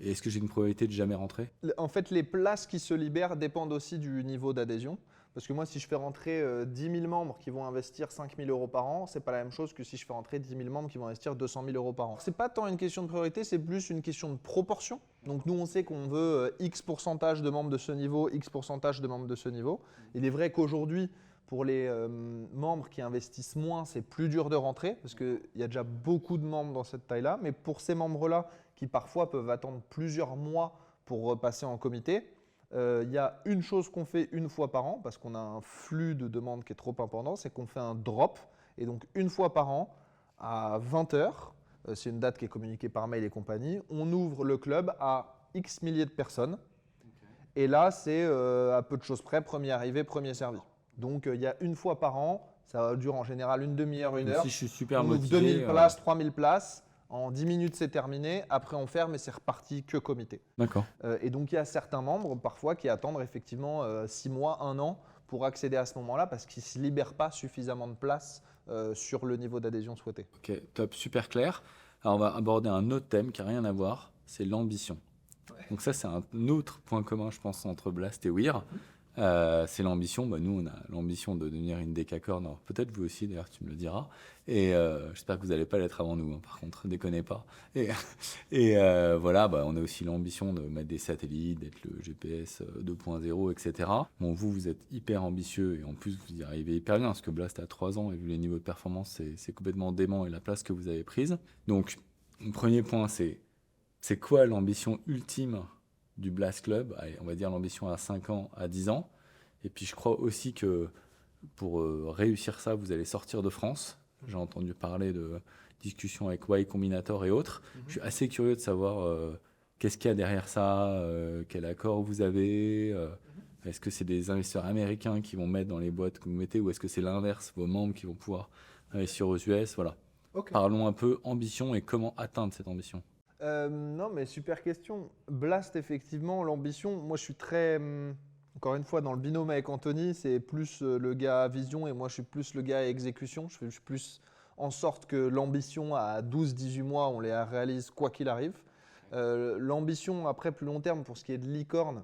Et est-ce que j'ai une probabilité de jamais rentrer? En fait, les places qui se libèrent dépendent aussi du niveau d'adhésion. Parce que moi, si je fais rentrer 10 000 membres qui vont investir 5 000 euros par an, ce n'est pas la même chose que si je fais rentrer 10 000 membres qui vont investir 200 000 euros par an. Ce n'est pas tant une question de priorité, c'est plus une question de proportion. Donc nous, on sait qu'on veut X pourcentage de membres de ce niveau, X pourcentage de membres de ce niveau. Il est vrai qu'aujourd'hui, Pour les membres qui investissent moins, c'est plus dur de rentrer parce qu'il y a déjà beaucoup de membres dans cette taille-là. Mais pour ces membres-là, qui parfois peuvent attendre plusieurs mois pour repasser en comité, il y a une chose qu'on fait une fois par an parce qu'on a un flux de demandes qui est trop important, c'est qu'on fait un drop. Et donc, une fois par an, à 20 heures, c'est une date qui est communiquée par mail et compagnie, on ouvre le club à X milliers de personnes. Et là, c'est à peu de choses près, premier arrivé, premier servi. Donc, il y a une fois par an, ça dure en général une demi-heure, une heure. Si je suis super On ouvre motivé. 2000 places, 3000 places. En 10 minutes, c'est terminé. Après, on ferme et c'est reparti que comité. D'accord. Et donc, il y a certains membres, parfois, qui attendent effectivement 6 mois, 1 an pour accéder à ce moment-là parce qu'ils ne se libèrent pas suffisamment de place sur le niveau d'adhésion souhaité. Ok, top, super clair. Alors, on va aborder un autre thème qui n'a rien à voir, c'est l'ambition. Donc ça, c'est un autre point commun, je pense, entre Blast et Weir. C'est l'ambition. Nous, on a l'ambition de devenir une décacorn. Alors, peut-être vous aussi, d'ailleurs, tu me le diras. Et j'espère que vous n'allez pas l'être avant nous, hein, par contre, déconnez pas. Et voilà, on a aussi l'ambition de mettre des satellites, d'être le GPS 2.0, etc. Bon, vous êtes hyper ambitieux et en plus, vous y arrivez hyper bien parce que Blast a 3 ans et vu les niveaux de performance, c'est complètement dément et la place que vous avez prise. Donc, mon premier point, c'est quoi l'ambition ultime du Blast Club? Allez, on va dire l'ambition à 5 ans, à 10 ans. Et puis je crois aussi que pour réussir ça, vous allez sortir de France. J'ai entendu parler de discussions avec Y Combinator et autres. Je suis assez curieux de savoir qu'est-ce qu'il y a derrière ça, quel accord vous avez. Est-ce que c'est des investisseurs américains qui vont mettre dans les boîtes que vous mettez ou est-ce que c'est l'inverse, vos membres qui vont pouvoir investir aux US? Voilà. Okay. Parlons un peu ambition et comment atteindre cette ambition. Non, mais super question. Blast, effectivement, l'ambition, moi je suis très, encore une fois, dans le binôme avec Anthony, c'est plus le gars à vision et moi je suis plus le gars à exécution. Je fais plus en sorte que l'ambition à 12-18 mois, on les réalise quoi qu'il arrive. L'ambition après plus long terme pour ce qui est de licorne,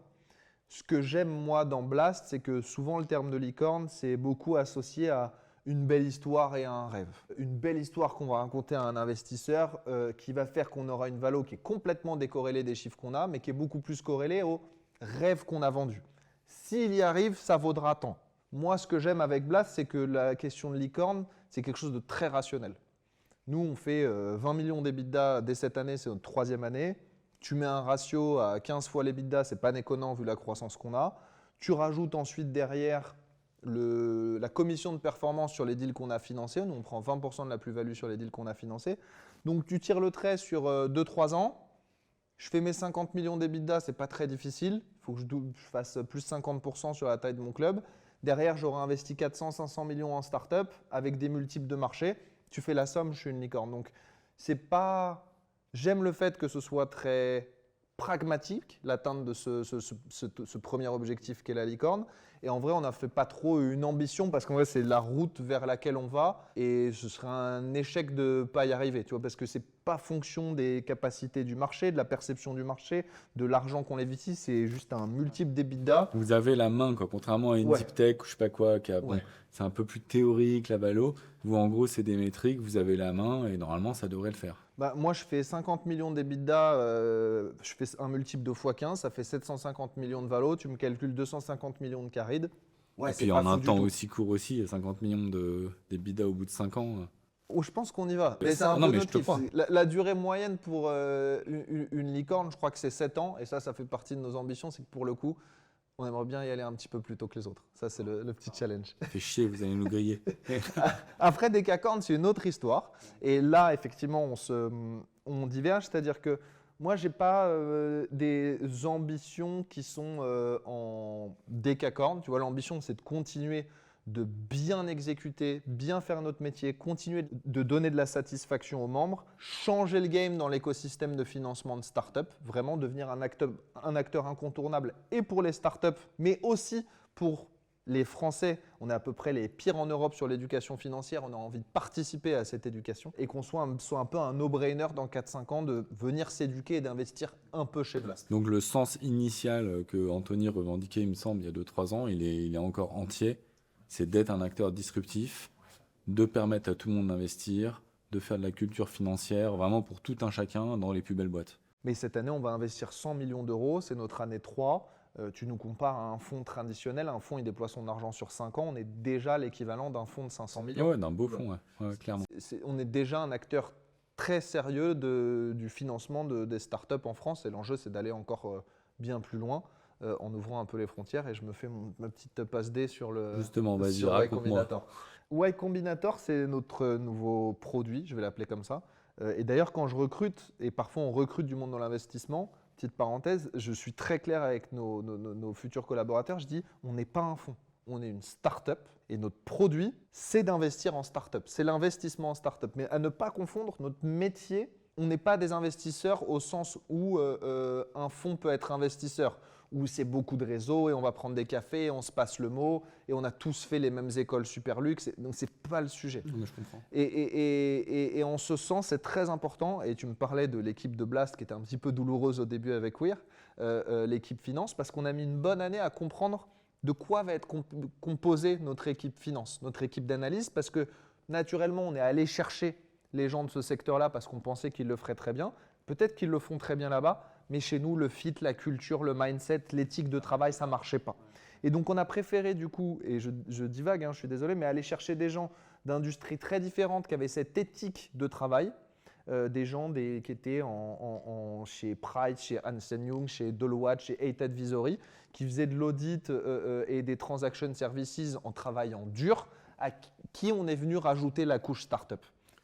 ce que j'aime moi dans Blast, c'est que souvent le terme de licorne, c'est beaucoup associé à une belle histoire et un rêve. Une belle histoire qu'on va raconter à un investisseur qui va faire qu'on aura une valo qui est complètement décorrélée des chiffres qu'on a, mais qui est beaucoup plus corrélée au rêve qu'on a vendu. S'il y arrive, ça vaudra tant. Moi, ce que j'aime avec Blast, c'est que la question de licorne, c'est quelque chose de très rationnel. Nous, on fait 20 millions d'EBITDA dès cette année, c'est notre 3e année. Tu mets un ratio à 15 fois l'EBITDA, c'est pas déconnant vu la croissance qu'on a. Tu rajoutes ensuite derrière la commission de performance sur les deals qu'on a financés. Nous, on prend 20% de la plus-value sur les deals qu'on a financés. Donc, tu tires le trait sur 2-3 ans. Je fais mes 50 millions d'EBITDA, ce n'est pas très difficile. Il faut que je fasse plus 50% sur la taille de mon club. Derrière, j'aurai investi 400-500 millions en start-up avec des multiples de marché. Tu fais la somme, je suis une licorne. Donc, c'est pas… J'aime le fait que ce soit très pragmatique, l'atteinte de ce premier objectif qu'est la licorne. Et en vrai, on n'a fait pas trop une ambition parce qu'en vrai, c'est la route vers laquelle on va et ce serait un échec de ne pas y arriver, tu vois, parce que ce n'est pas fonction des capacités du marché, de la perception du marché, de l'argent qu'on investit, c'est juste un multiple d'EBITDA. Vous avez la main, quoi, contrairement à une deep tech ou je sais pas quoi, c'est un peu plus théorique, la valo. Vous, en gros, c'est des métriques, vous avez la main et normalement, ça devrait le faire. Moi, je fais 50 millions d'EBITDA, je fais un multiple de x15, ça fait 750 millions de valo. Tu me calcules 250 millions de caride. Ouais, et puis en un temps aussi court aussi, 50 millions d'EBITDA au bout de 5 ans. Oh, je pense qu'on y va. Mais c'est un peu notre kiff. La durée moyenne pour une licorne, je crois que c'est 7 ans. Et ça fait partie de nos ambitions. C'est que pour le coup, on aimerait bien y aller un petit peu plus tôt que les autres. Ça, c'est le petit challenge. Ça fait chier, vous allez nous griller. Après, décacorn, c'est une autre histoire. Et là, effectivement, on diverge. C'est-à-dire que moi, je n'ai pas des ambitions qui sont en décacorn. Tu vois, l'ambition, c'est de continuer de bien exécuter, bien faire notre métier, continuer de donner de la satisfaction aux membres, changer le game dans l'écosystème de financement de start-up, vraiment devenir un acteur incontournable et pour les start-up, mais aussi pour les Français. On est à peu près les pires en Europe sur l'éducation financière. On a envie de participer à cette éducation et qu'on soit un peu un no-brainer dans 4-5 ans de venir s'éduquer et d'investir un peu chez Blast. Donc le sens initial que Anthony revendiquait, il me semble, il y a 2-3 ans, il est encore entier. C'est d'être un acteur disruptif, de permettre à tout le monde d'investir, de faire de la culture financière, vraiment pour tout un chacun dans les plus belles boîtes. Mais cette année, on va investir 100 millions d'euros, c'est notre année 3. Tu nous compares à un fonds traditionnel, un fonds il déploie son argent sur 5 ans, on est déjà l'équivalent d'un fonds de 500 millions. Ouais, d'un beau fonds, ouais, clairement. On est déjà un acteur très sérieux du financement des startups en France et l'enjeu c'est d'aller encore bien plus loin en ouvrant un peu les frontières et je me fais ma petite passe D sur Justement, vas-y, sur Y raconte-moi. Combinator. Y Combinator c'est notre nouveau produit, je vais l'appeler comme ça. Et d'ailleurs quand je recrute, et parfois on recrute du monde dans l'investissement, petite parenthèse, je suis très clair avec nos futurs collaborateurs, je dis on n'est pas un fonds. On est une start-up et notre produit, c'est d'investir en start-up. C'est l'investissement en start-up. Mais à ne pas confondre, notre métier, on n'est pas des investisseurs au sens où un fonds peut être investisseur, où c'est beaucoup de réseaux et on va prendre des cafés, et on se passe le mot et on a tous fait les mêmes écoles super luxe. Donc, ce n'est pas le sujet. Mais je comprends. Et en ce sens, c'est très important. Et tu me parlais de l'équipe de Blast qui était un petit peu douloureuse au début avec Weir, l'équipe finance, parce qu'on a mis une bonne année à comprendre de quoi va être composée notre équipe finance, notre équipe d'analyse, parce que naturellement, on est allé chercher les gens de ce secteur-là parce qu'on pensait qu'ils le feraient très bien. Peut-être qu'ils le font très bien là-bas, mais chez nous, le fit, la culture, le mindset, l'éthique de travail, ça ne marchait pas. Et donc, on a préféré du coup, et je divague, je suis désolé, mais aller chercher des gens d'industries très différentes qui avaient cette éthique de travail, des gens qui étaient chez Price, chez Ernst Young, chez Deloitte, chez Eight Advisory, qui faisaient de l'audit et des transaction services en travaillant dur, à qui on est venu rajouter la couche startup.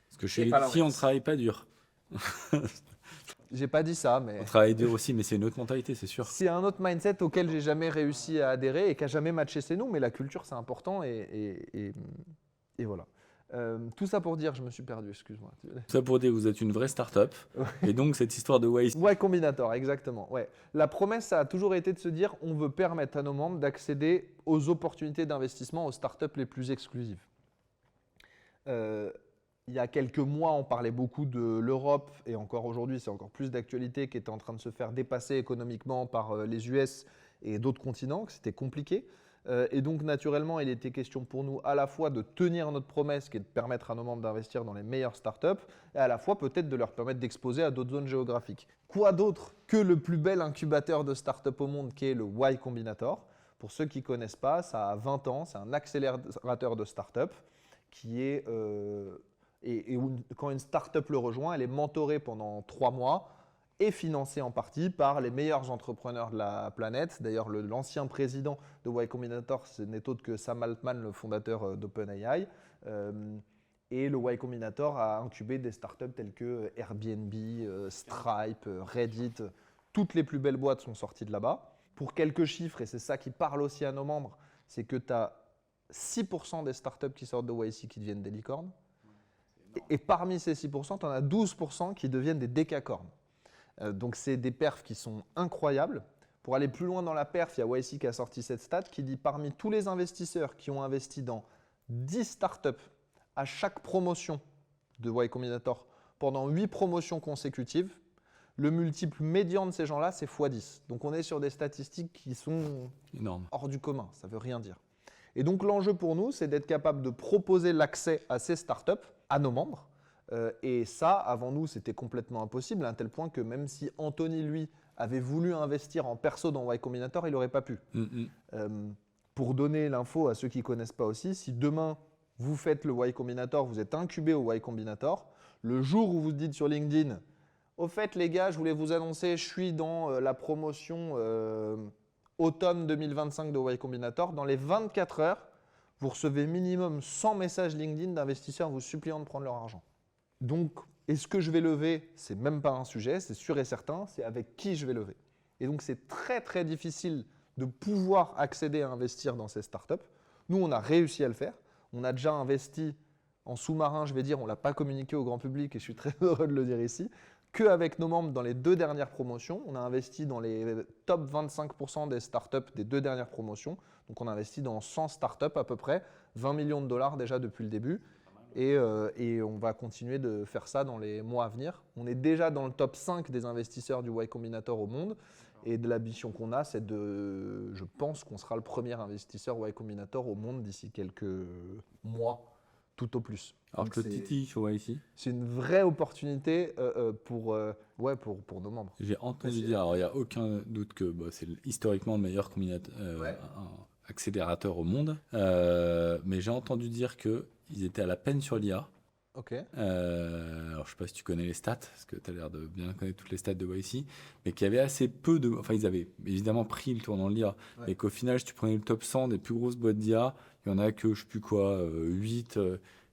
Parce que chez les filles, on ne travaille pas dur. J'ai pas dit ça, mais On travaille dur aussi, mais c'est une autre mentalité, c'est sûr. c'est un autre mindset auquel j'ai jamais réussi à adhérer et qui a jamais matché chez nous, mais la culture c'est important et voilà. Tout ça pour dire, je me suis perdu, excuse-moi. Ça pour dire que vous êtes une vraie start-up. Et donc, cette histoire de YC. Y Combinator, exactement. Ouais. La promesse, ça a toujours été de se dire on veut permettre à nos membres d'accéder aux opportunités d'investissement aux startups les plus exclusives. Il y a quelques mois, on parlait beaucoup de l'Europe, et encore aujourd'hui, c'est encore plus d'actualité, qui était en train de se faire dépasser économiquement par les US et d'autres continents, que c'était compliqué. Et donc, naturellement, il était question pour nous à la fois de tenir notre promesse, qui est de permettre à nos membres d'investir dans les meilleures startups, et à la fois peut-être de leur permettre d'exposer à d'autres zones géographiques. Quoi d'autre que le plus bel incubateur de startups au monde, qui est le Y Combinator? Pour ceux qui ne connaissent pas, ça a 20 ans, c'est un accélérateur de startups qui est… quand une startup le rejoint, elle est mentorée pendant 3 mois et financée en partie par les meilleurs entrepreneurs de la planète. D'ailleurs, l'ancien président de Y Combinator, ce n'est autre que Sam Altman, le fondateur d'OpenAI. Et le Y Combinator a incubé des startups telles que Airbnb, Stripe, Reddit. Toutes les plus belles boîtes sont sorties de là-bas. Pour quelques chiffres, et c'est ça qui parle aussi à nos membres, c'est que tu as 6% des startups qui sortent de YC qui deviennent des licornes. Et parmi ces 6%, tu en as 12% qui deviennent des décacornes. Donc, c'est des perfs qui sont incroyables. Pour aller plus loin dans la perf, il y a YC qui a sorti cette stat qui dit parmi tous les investisseurs qui ont investi dans 10 startups à chaque promotion de Y Combinator pendant 8 promotions consécutives, le multiple médian de ces gens-là, c'est x10. Donc, on est sur des statistiques qui sont énormes, hors du commun. Ça ne veut rien dire. Et donc, l'enjeu pour nous, c'est d'être capable de proposer l'accès à ces startups à nos membres. Et ça, avant nous, c'était complètement impossible, à un tel point que même si Anthony, lui, avait voulu investir en perso dans Y Combinator, il n'aurait pas pu. Pour donner l'info à ceux qui ne connaissent pas aussi, si demain, vous faites le Y Combinator, vous êtes incubé au Y Combinator, le jour où vous dites sur LinkedIn, au fait, les gars, je voulais vous annoncer, je suis dans la promotion automne 2025 de Y Combinator, dans les 24 heures, vous recevez minimum 100 messages LinkedIn d'investisseurs vous suppliant de prendre leur argent. Donc, est-ce que je vais lever? C'est même pas un sujet, c'est sûr et certain, c'est avec qui je vais lever. Et donc, c'est très très difficile de pouvoir accéder à investir dans ces startups. Nous, on a réussi à le faire. On a déjà investi en sous-marin, je vais dire, on ne l'a pas communiqué au grand public et je suis très heureux de le dire ici, qu'avec nos membres dans les 2 dernières promotions. On a investi dans les top 25% des startups des 2 dernières promotions. Donc, on a investi dans 100 startups à peu près, 20 millions de dollars déjà depuis le début. Et on va continuer de faire ça dans les mois à venir. On est déjà dans le top 5 des investisseurs du Y Combinator au monde. Et de l'ambition qu'on a, c'est je pense qu'on sera le premier investisseur Y Combinator au monde d'ici quelques mois. tout au plus. Alors Donc que le Titi, tu vois ici, c'est une vraie opportunité pour nos membres. j'ai entendu c'est- dire, alors il n'y a aucun doute que c'est historiquement le meilleur Ouais. accélérateur au monde, mais j'ai entendu dire qu'ils étaient à la peine sur l'IA. Ok. Alors, je sais pas si tu connais les stats, parce que tu as l'air de bien connaître toutes les stats de YC, mais qu'il y avait assez peu de. Enfin, ils avaient évidemment pris le tournant de l'IA, Ouais. et qu'au final, si tu prenais le top 100 des plus grosses boîtes d'IA, il y en a que, je sais plus quoi, 8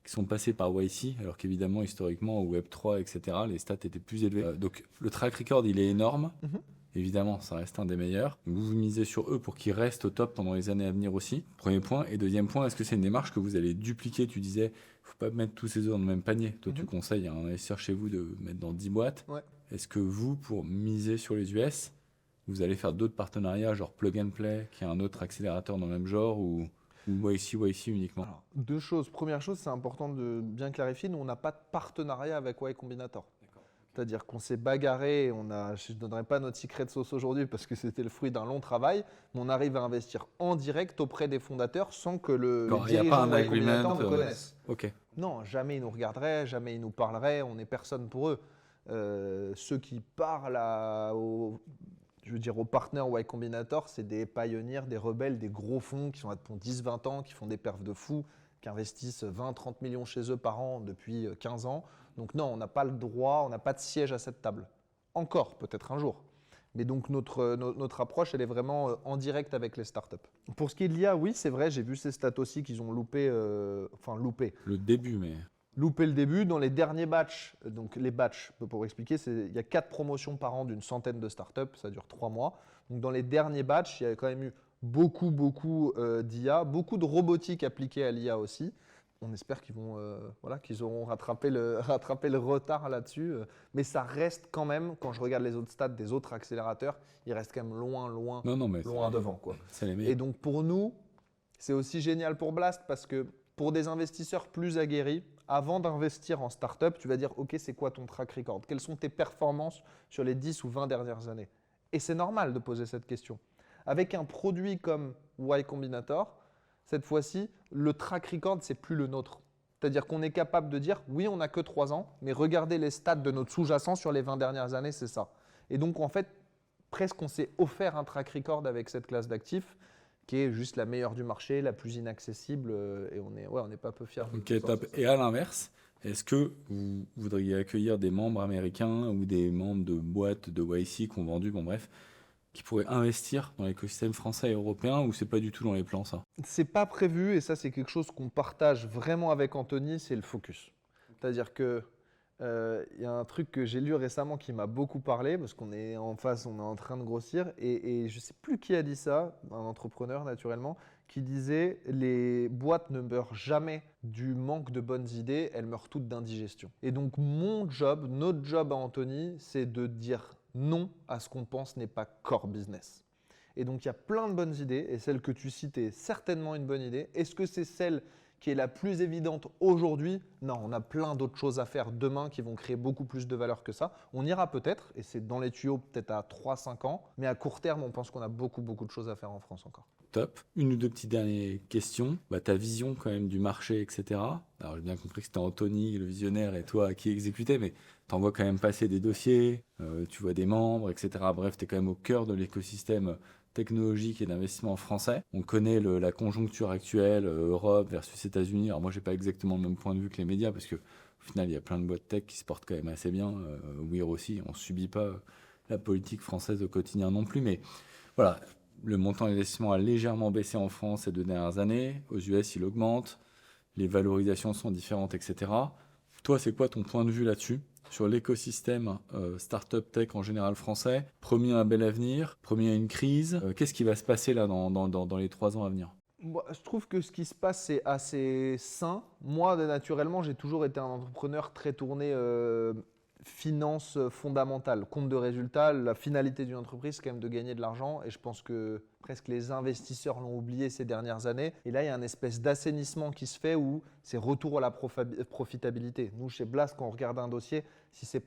qui sont passés par YC, alors qu'évidemment, historiquement, au Web3, etc., les stats étaient plus élevés. Donc, le track record, il est énorme. Mhm. Évidemment, ça reste un des meilleurs. Vous misez sur eux pour qu'ils restent au top pendant les années à venir aussi. Premier point. Et deuxième point, est-ce que c'est une démarche que vous allez dupliquer? Tu disais, faut pas mettre tous ses œufs dans le même panier. Toi, tu conseilles à un investisseur chez vous de mettre dans 10 boîtes. Ouais. Est-ce que vous, pour miser sur les US, vous allez faire d'autres partenariats, genre Plug and Play, qui est un autre accélérateur dans le même genre, ou YC uniquement? Alors, deux choses. Première chose, c'est important de bien clarifier, nous, on n'a pas de partenariat avec Y Combinator. C'est-à-dire qu'on s'est bagarré, je ne donnerai pas notre secret de sauce aujourd'hui parce que c'était le fruit d'un long travail, mais on arrive à investir en direct auprès des fondateurs sans que les Il n'y a pas dirigeants un de Y Combinator agreement. nous connaissent. Ok. Non, jamais ils nous regarderaient, jamais ils nous parleraient, on n'est personne pour eux. Ceux qui parlent aux partenaires Y Combinator, c'est des pioneers, des rebelles, des gros fonds qui sont là depuis 10-20 ans, qui font des perfs de fous, qui investissent 20-30 millions chez eux par an depuis 15 ans. Donc non, on n'a pas le droit, on n'a pas de siège à cette table. Encore, peut-être un jour. Mais donc notre approche, elle est vraiment en direct avec les startups. Pour ce qui est de l'IA, oui, c'est vrai, j'ai vu ces stats aussi qu'ils ont loupé. Le début, mais. Loupé le début. Dans les derniers batchs, donc les batchs, pour expliquer, il y a 4 promotions par an d'une centaine de startups, ça dure 3 mois. Donc dans les derniers batchs, il y a quand même eu beaucoup d'IA, beaucoup de robotique appliquée à l'IA aussi. On espère qu'ils auront rattrapé le retard là-dessus. Mais ça reste quand même, quand je regarde les autres stats des autres accélérateurs, ils restent quand même loin devant, quoi. C'est les meilleurs. Et donc pour nous, c'est aussi génial pour Blast parce que pour des investisseurs plus aguerris, avant d'investir en startup, tu vas dire OK, c'est quoi ton track record? Quelles sont tes performances sur les 10 ou 20 dernières années? Et c'est normal de poser cette question. Avec un produit comme Y Combinator, cette fois-ci, le track record, c'est plus le nôtre. C'est-à-dire qu'on est capable de dire oui, on n'a que 3 ans, mais regardez les stats de notre sous-jacent sur les 20 dernières années, c'est ça. Et donc, en fait, presque on s'est offert un track record avec cette classe d'actifs qui est juste la meilleure du marché, la plus inaccessible, et on n'est pas peu fiers. Ok, top. Et à l'inverse, est-ce que vous voudriez accueillir des membres américains ou des membres de boîtes de YC qui ont vendu, bon bref, qui pourraient investir dans l'écosystème français et européen, ou c'est pas du tout dans les plans, ça? C'est pas prévu, et ça c'est quelque chose qu'on partage vraiment avec Anthony, c'est le focus. C'est-à-dire que y a un truc que j'ai lu récemment qui m'a beaucoup parlé, parce qu'on est en face, on est en train de grossir, et je sais plus qui a dit ça, un entrepreneur naturellement, qui disait les boîtes ne meurent jamais du manque de bonnes idées, elles meurent toutes d'indigestion. Et donc notre job à Anthony, c'est de dire non à ce qu'on pense n'est pas core business. Et donc il y a plein de bonnes idées, et celle que tu cites est certainement une bonne idée. Est-ce que c'est celle qui est la plus évidente aujourd'hui? Non, on a plein d'autres choses à faire demain qui vont créer beaucoup plus de valeur que ça. On ira peut-être, et c'est dans les tuyaux peut-être à 3-5 ans, mais à court terme, on pense qu'on a beaucoup de choses à faire en France encore. Top. Une ou deux petites dernières questions. Ta vision quand même du marché, etc. Alors j'ai bien compris que c'était Anthony, le visionnaire, et toi qui exécutais, mais tu en vois quand même passer des dossiers, tu vois des membres, etc. Bref, tu es quand même au cœur de l'écosystème technologique et d'investissement français. On connaît la conjoncture actuelle, Europe versus États-Unis. Alors moi, j'ai pas exactement le même point de vue que les médias, parce que au final, il y a plein de boîtes tech qui se portent quand même assez bien. Weir aussi, on subit pas la politique française au quotidien non plus, mais voilà. Le montant d'investissement a légèrement baissé en France ces 2 dernières années. Aux US, il augmente. Les valorisations sont différentes, etc. Toi, c'est quoi ton point de vue là-dessus, sur l'écosystème startup tech en général français? Premier, un bel avenir. Premier, une crise. Qu'est-ce qui va se passer là dans les 3 ans à venir? Moi, je trouve que ce qui se passe, c'est assez sain. Moi, naturellement, j'ai toujours été un entrepreneur très tourné finance fondamentale, compte de résultats. La finalité d'une entreprise, c'est quand même de gagner de l'argent. Et je pense que presque les investisseurs l'ont oublié ces dernières années. Et là, il y a une espèce d'assainissement qui se fait où c'est retour à la profitabilité. Nous, chez Blast, quand on regarde un dossier, s'il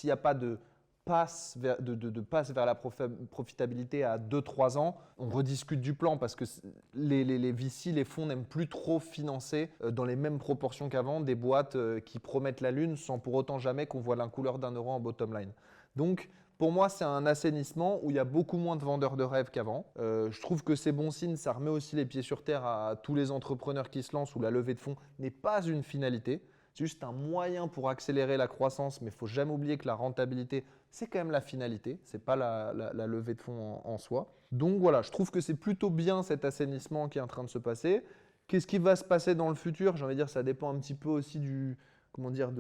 n'y a pas de passe vers la profitabilité à 2-3 ans, on rediscute du plan parce que les VC, les fonds n'aiment plus trop financer dans les mêmes proportions qu'avant des boîtes qui promettent la lune sans pour autant jamais qu'on voit la couleur d'un euro en bottom line. Donc, pour moi, c'est un assainissement où il y a beaucoup moins de vendeurs de rêves qu'avant. Je trouve que c'est bon signe, ça remet aussi les pieds sur terre à tous les entrepreneurs qui se lancent où la levée de fonds n'est pas une finalité. C'est juste un moyen pour accélérer la croissance, mais il ne faut jamais oublier que la rentabilité, c'est quand même la finalité, ce n'est pas la levée de fonds en soi. Donc voilà, je trouve que c'est plutôt bien cet assainissement qui est en train de se passer. Qu'est-ce qui va se passer dans le futur? J'ai envie de dire, ça dépend un petit peu aussi de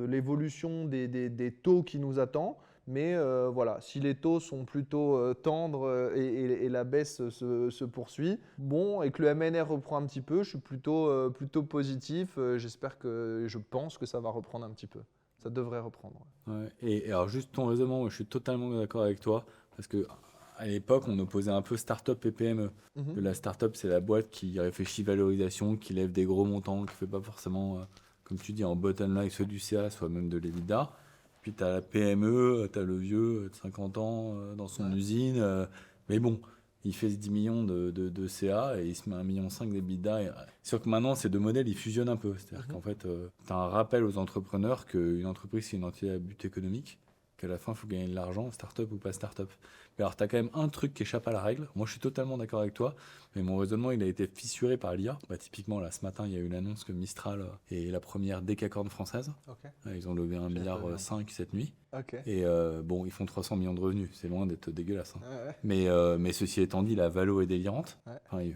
l'évolution des taux qui nous attend. Mais voilà, si les taux sont plutôt tendres et la baisse se poursuit, bon, et que le MNR reprend un petit peu, je suis plutôt positif. Je pense que ça va reprendre un petit peu. Ça devrait reprendre. Ouais. Et alors juste ton raisonnement, moi, je suis totalement d'accord avec toi, parce que à l'époque, on opposait un peu start-up et PME. Mhm. Que la start-up, c'est la boîte qui réfléchit valorisation, qui lève des gros montants, qui fait pas forcément, comme tu dis, en bottom line, soit du CA, soit même de l'EBITDA. Puis tu as la PME, tu as le vieux de 50 ans dans son Ouais. usine. Mais bon, il fait 10 millions de CA et il se met 1,5 million d'EBITDA. C'est sûr que maintenant, ces deux modèles, ils fusionnent un peu. C'est-à-dire qu'en fait, tu as un rappel aux entrepreneurs qu'une entreprise, c'est une entité à but économique, qu'à la fin, il faut gagner de l'argent, start-up ou pas start-up. Mais alors, tu as quand même un truc qui échappe à la règle. Moi, je suis totalement d'accord avec toi, mais mon raisonnement, il a été fissuré par l'IA. Typiquement, là, ce matin, il y a eu l'annonce que Mistral est la première décacorne française. Ok. Ils ont levé 1,5 J'avais pas milliard vu. cette nuit. Ok. Et bon, ils font 300 millions de revenus. C'est loin d'être dégueulasse, hein. Ouais, ouais. Mais ceci étant dit, la valo est délirante. Ouais. Enfin,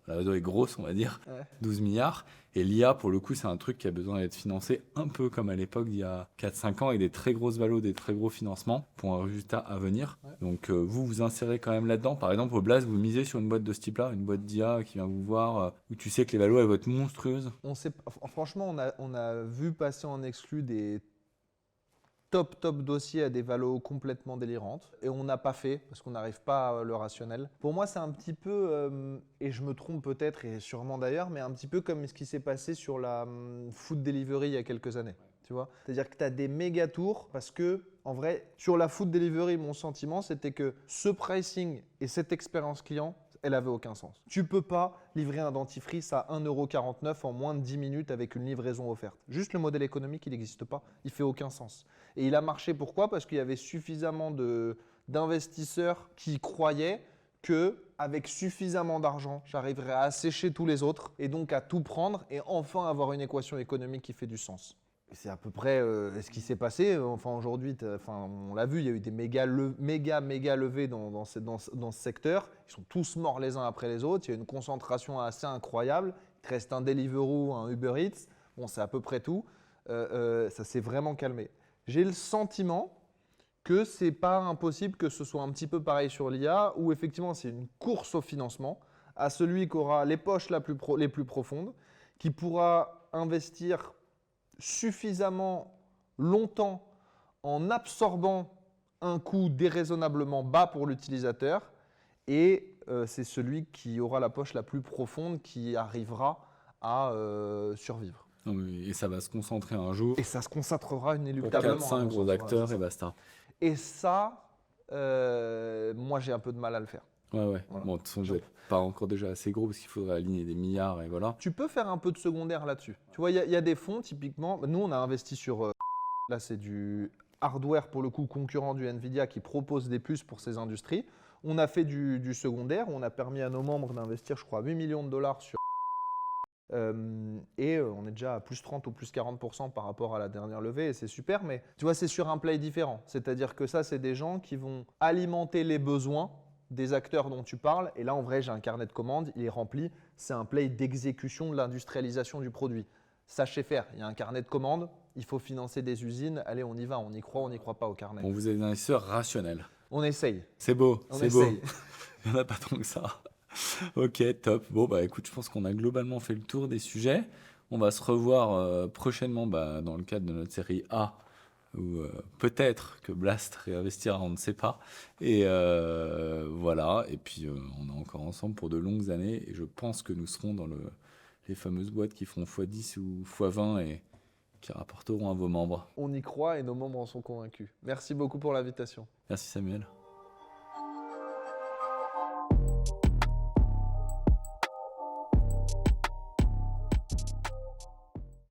la valo est grosse, on va dire. Ouais. 12 milliards. Et l'IA, pour le coup, c'est un truc qui a besoin d'être financé un peu comme à l'époque d'il y a 4-5 ans, avec des très grosses valos, des très gros financements pour un résultat à venir. Ouais. Donc, vous insérez quand même là-dedans. Par exemple, au Blast, vous misez sur une boîte de ce type-là, une boîte d'IA qui vient vous voir, où tu sais que les valos, elles vont être monstrueuses. Franchement, on a vu passer en exclu des top dossiers à des valos complètement délirantes et on n'a pas fait parce qu'on n'arrive pas à le rationnel. Pour moi, c'est un petit peu, et je me trompe peut-être et sûrement d'ailleurs, mais un petit peu comme ce qui s'est passé sur la food delivery il y a quelques années. Tu vois? C'est-à-dire que tu as des méga tours parce que, en vrai, sur la food delivery, mon sentiment, c'était que ce pricing et cette expérience client, elle avait aucun sens. Tu peux pas livrer un dentifrice à 1,49 € en moins de 10 minutes avec une livraison offerte. Juste le modèle économique, il n'existe pas. Il fait aucun sens. Et il a marché pourquoi? Parce qu'il y avait suffisamment d'investisseurs qui croyaient qu'avec suffisamment d'argent, j'arriverais à assécher tous les autres et donc à tout prendre et enfin avoir une équation économique qui fait du sens. C'est à peu près ce qui s'est passé. Enfin, aujourd'hui, on l'a vu, il y a eu des méga levées dans ce secteur. Ils sont tous morts les uns après les autres. Il y a une concentration assez incroyable. Il te reste un Deliveroo, un Uber Eats. Bon, c'est à peu près tout. Ça s'est vraiment calmé. J'ai le sentiment que ce n'est pas impossible que ce soit un petit peu pareil sur l'IA, où effectivement, c'est une course au financement, à celui qui aura les poches les plus profondes, qui pourra investir suffisamment longtemps en absorbant un coût déraisonnablement bas pour l'utilisateur et c'est celui qui aura la poche la plus profonde qui arrivera à survivre. Non, et ça va se concentrer un jour Et ça se concentrera pour inéluctablement. 4-5 gros acteurs et basta. Et ça, moi j'ai un peu de mal à le faire. Ouais. Voilà. Bon, de toute façon, vous n'êtes pas encore déjà assez gros parce qu'il faudrait aligner des milliards et voilà. Tu peux faire un peu de secondaire là-dessus. Tu vois, il y a des fonds, typiquement, nous on a investi sur, là c'est du hardware pour le coup concurrent du Nvidia qui propose des puces pour ces industries. On a fait du secondaire, on a permis à nos membres d'investir je crois 8 millions de dollars sur et on est déjà à plus 30 ou plus 40% par rapport à la dernière levée et c'est super, mais tu vois c'est sur un play différent. C'est-à-dire que ça c'est des gens qui vont alimenter les besoins des acteurs dont tu parles. Et là, en vrai, j'ai un carnet de commandes, il est rempli. C'est un play d'exécution de l'industrialisation du produit. Sachez faire. Il y a un carnet de commandes, il faut financer des usines. Allez, on y va, on y croit pas au carnet. Bon, vous êtes des investisseurs rationnels. On essaye. C'est beau, On c'est beau. essaye. Il n'y en a pas tant que ça. Ok, top. Bon, écoute, je pense qu'on a globalement fait le tour des sujets. On va se revoir prochainement dans le cadre de notre série A, où peut-être que Blast réinvestira, on ne sait pas. Et voilà, et puis on est encore ensemble pour de longues années, et je pense que nous serons dans les fameuses boîtes qui feront x10 ou x20, et qui rapporteront à vos membres. On y croit et nos membres en sont convaincus. Merci beaucoup pour l'invitation. Merci Samuel.